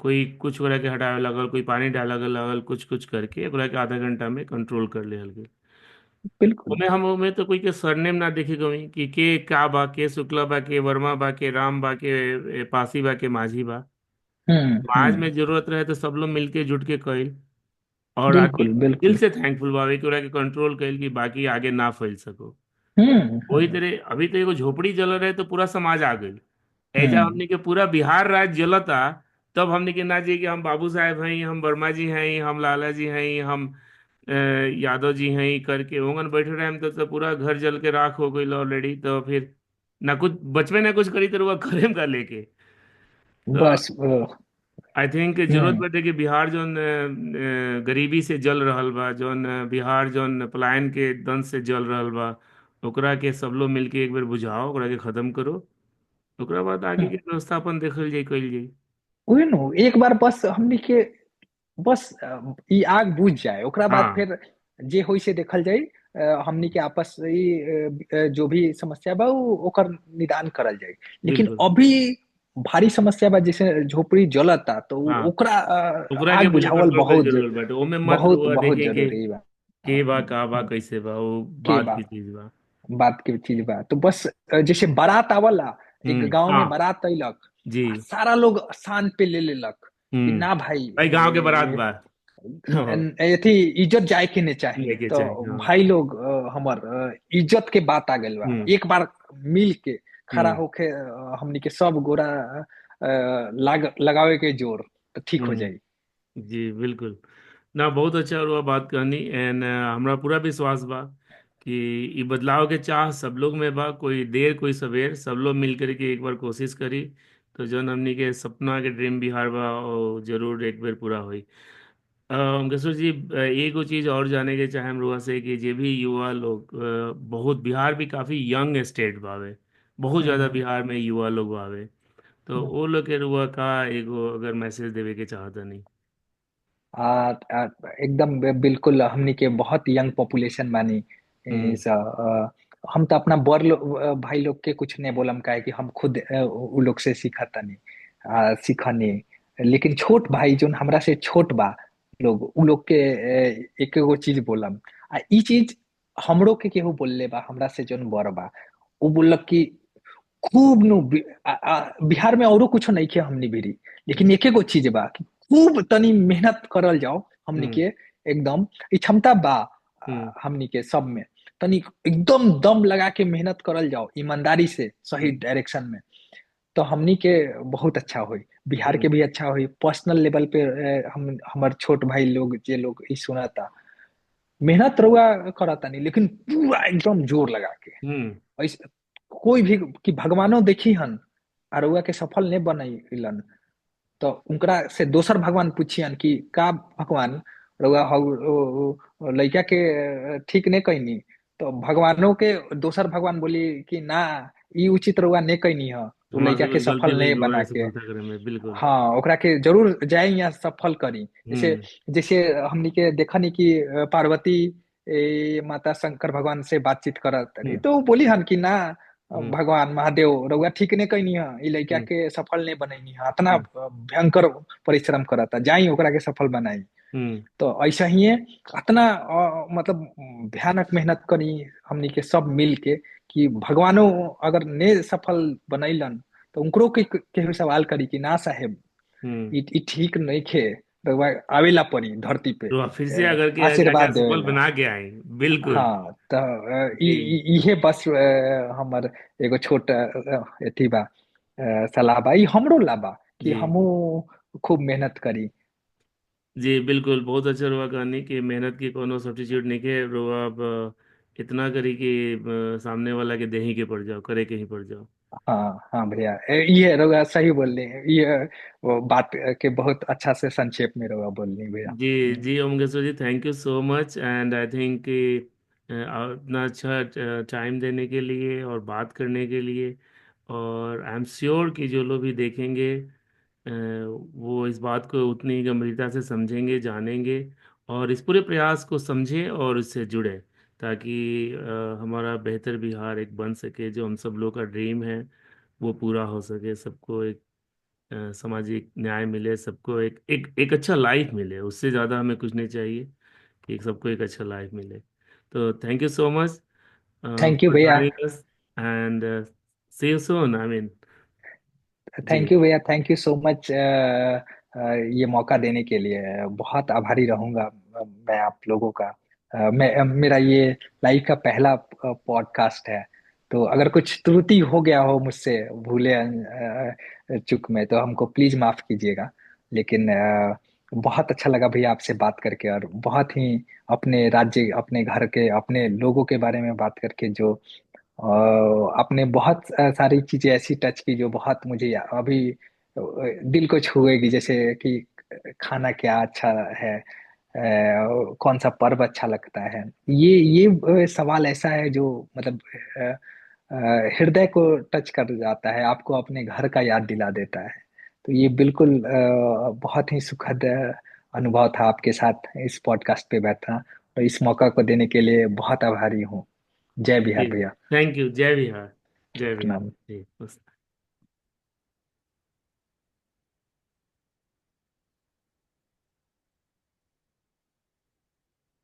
कोई कुछ ओकरा के हटावे लगल, कोई पानी डाला लगल, कुछ कुछ करके ओकरा के आधा घंटा में कंट्रोल कर ले गए। बिल्कुल। ओमे हम ओमे तो कोई के सरनेम ना देखे गई कि के का बा, के शुक्ला बा, के वर्मा बा, के राम बा, के पासी बा, के माझी बा। हम्म। समाज में जरूरत रहे तो सब लोग मिलके जुट के कइल। और आदमी बिल्कुल दिल बिल्कुल। से थैंकफुल बावे कि ओकरा के कंट्रोल कइल कि बाकी आगे ना फैल सको। वही हम्म। तरह अभी तो एगो झोपड़ी जल रहे तो पूरा समाज आ गई। ऐजा हम्म। हमने के पूरा बिहार राज्य जलता, तब हमने के ना जी कि हम बाबू साहेब हैं, हम वर्मा जी हैं, हम लाला जी हैं, हम यादव जी हैं, करके ओंगन बैठे रहे हम तो पूरा घर जल के राख हो गई ऑलरेडी। तो फिर ना कुछ बचवे ना कुछ करी तो वो करेम का लेके। तो बस आई थिंक जरूरत हम्म। बाटे कि बिहार जोन गरीबी से जल रहल बा, जोन बिहार जोन पलायन के दंश से जल रहल बा, ओकरा के सब लोग मिलके एक बेर बुझाओ, ओकरा के खत्म करो। ओकरा बाद आगे के व्यवस्था अपन देखल जाई, कइल जाई। वही नु एक बार बस हमनी के बस ई आग बुझ जाए, ओकरा बाद हाँ फिर जे होई से देखल जाई। हमनी के आपस ई जो भी समस्या बा ओकर निदान करल जाई। लेकिन बिल्कुल। अभी भारी समस्या बा, जैसे झोपड़ी जलता तो हाँ, ओकरा ओकरा के आग पहले बुझावल कंट्रोल करे बहुत जरूर बाटे। ओमे मत बहुत रुआ बहुत देखे जरूरी बा। के बा का बा कैसे बा, वो के बात बा की चीज बा। बात के चीज बा तो बस जैसे बारात आवला, एक गांव में हाँ। बारात अइलक, जी। सारा लोग शान पे ले लेलक कि हम्म। ना भाई भाई गांव के बारात बा। हाँ, अथी इज्जत जाए के नहीं चाहिए, लेके तो चाहिए, हाँ। भाई लोग हमर इज्जत के बात आ गइल बा, हम्म। एक बार मिल के खड़ा हम्म। होके हमनी के सब गोरा लगावे के जोर तो ठीक हो जाई। हम्म। जी बिल्कुल। ना बहुत अच्छा हुआ बात करनी। एंड हमरा पूरा विश्वास बा कि ई बदलाव के चाह सब लोग में बा, कोई देर कोई सवेर सब लोग मिल करके एक बार कोशिश करी, तो जौन हमनी के सपना के ड्रीम बिहार बा वो जरूर एक बेर पूरा होई। केशव जी, एगो चीज और जाने के चाहे हम रुआ से कि जे भी युवा लोग, बहुत बिहार भी काफी यंग स्टेट बावे, बहुत ज्यादा हम्म। बिहार में युवा लोग बावे, तो हम्म। वो लोग के रुआ का एगो अगर मैसेज देवे के चाहता नहीं। एकदम बिल्कुल हमनी के बहुत यंग पॉपुलेशन बानी। हम्म। हम तो अपना भाई लोग के कुछ नहीं बोलम, काहे कि हम खुद उ लोग से सीखतानी, सीखनी। लेकिन छोट भाई जोन हमरा से छोट बा लोग, उ लोग के एक एगो चीज बोलम। ई चीज हमरो के केहू बोलले बा, हमरा से जोन बड़ बा, उ बोलक कि खूब नु बिहार में औरो कुछ नहीं किया हमनी भी, लेकिन एक एगो चीज बा कि खूब तनी मेहनत करल जाओ हमनी हम्म। के। एकदम ई क्षमता बा हम्म। हमनी के सब में, तनी एकदम दम लगा के मेहनत करल जाओ ईमानदारी से सही हम्म। डायरेक्शन में, तो हमनी के बहुत अच्छा हुई, बिहार के हम्म। भी अच्छा हुई, पर्सनल लेवल पे हम हमार छोट भाई लोग जे लोग ई सुना था, मेहनत रहुआ करता नहीं लेकिन पूरा एकदम जोर लगा के। हम्म। ऐसे कोई भी कि भगवानो देखी हन और रउआ के सफल नहीं बनैलन, तो उनकरा से दोसर भगवान पूछियन कि का भगवान रउआ लड़का के ठीक नहीं कहनी, तो भगवानों के दोसर भगवान बोली कि ना, ई उचित रउआ नहीं कहनी है, उ हमारे लड़का से के कोई गलती सफल नहीं नहीं हुआ बना है के। सफलता करे में, बिल्कुल। हाँ, ओकरा के जरूर जाए या सफल करी। जैसे हम्म। जैसे हमनी के देखा नहीं कि पार्वती माता शंकर भगवान से बातचीत करत रही, हम्म। तो वो बोली हन कि ना, हम्म। भगवान महादेव रउआ ठीक ने कहनी है, ई लड़का हम्म। के सफल नहीं बनैनी है, इतना हम्म। भयंकर परिश्रम करता, जाई ओकरा के सफल बनाई। हम्म। तो ऐसा ही है, इतना मतलब भयानक मेहनत करी हमनी के सब मिल के कि भगवानो अगर ने सफल बनैलन, तो उनको के सवाल करी कि ना साहेब, हम्म। ई ठीक नहीं खे, रउआ आवेला पड़ी धरती पे तो आप फिर से अगर के आशीर्वाद जाके सफल देवेला। बना के आए, बिल्कुल। हाँ, तो जी। इहे बस हमर एगो छोट एथी बा, सलाह बा, ई हमरो ला बा कि जी। हमू खूब मेहनत करी। जी बिल्कुल, बहुत अच्छा रहा कहानी कि मेहनत की कोनो सब्स्टिट्यूट नहीं के रो आप इतना करी कि सामने वाला के देही के पड़ जाओ, करे के ही पड़ जाओ। हाँ हाँ भैया, ये रउआ सही बोल रहे हैं, ये वो बात के बहुत अच्छा से संक्षेप में रउआ बोल रही हैं भैया। जी जी Omkeshwar ji, thank you so much. And I think कि इतना अच्छा टाइम देने के लिए और बात करने के लिए, और आई एम श्योर कि जो लोग भी देखेंगे वो इस बात को उतनी ही गंभीरता से समझेंगे, जानेंगे, और इस पूरे प्रयास को समझें और इससे जुड़े, ताकि हमारा बेहतर बिहार एक बन सके, जो हम सब लोग का ड्रीम है वो पूरा हो सके, सबको एक सामाजिक न्याय मिले, सबको एक अच्छा लाइफ मिले, उससे ज़्यादा हमें कुछ नहीं चाहिए, कि सबको एक अच्छा लाइफ मिले। तो thank you so much thank you for भैया। Joining us, and see you soon, I mean. Thank जी। यू भैया, थैंक यू सो मच, ये मौका देने के लिए बहुत आभारी रहूंगा मैं आप लोगों का। मेरा ये लाइफ का पहला पॉडकास्ट है, तो अगर कुछ त्रुटि हो गया हो मुझसे, भूले चूक में, तो हमको प्लीज माफ कीजिएगा। लेकिन बहुत अच्छा लगा भैया आपसे बात करके, और बहुत ही अपने राज्य, अपने घर के, अपने लोगों के बारे में बात करके, जो आपने बहुत सारी चीजें ऐसी टच की जो बहुत मुझे अभी दिल को छुएगी, जैसे कि खाना क्या अच्छा है, कौन सा पर्व अच्छा लगता है। ये सवाल ऐसा है जो मतलब अ, हृदय को टच कर जाता है, आपको अपने घर का याद दिला देता है। तो ये बिल्कुल बहुत ही सुखद अनुभव था आपके साथ इस पॉडकास्ट पे बैठना, और इस मौका को देने के लिए बहुत आभारी हूँ। जय जी। बिहार भैया। Thank you. जय बिहार। जय बिहार। प्रणाम। जी बस।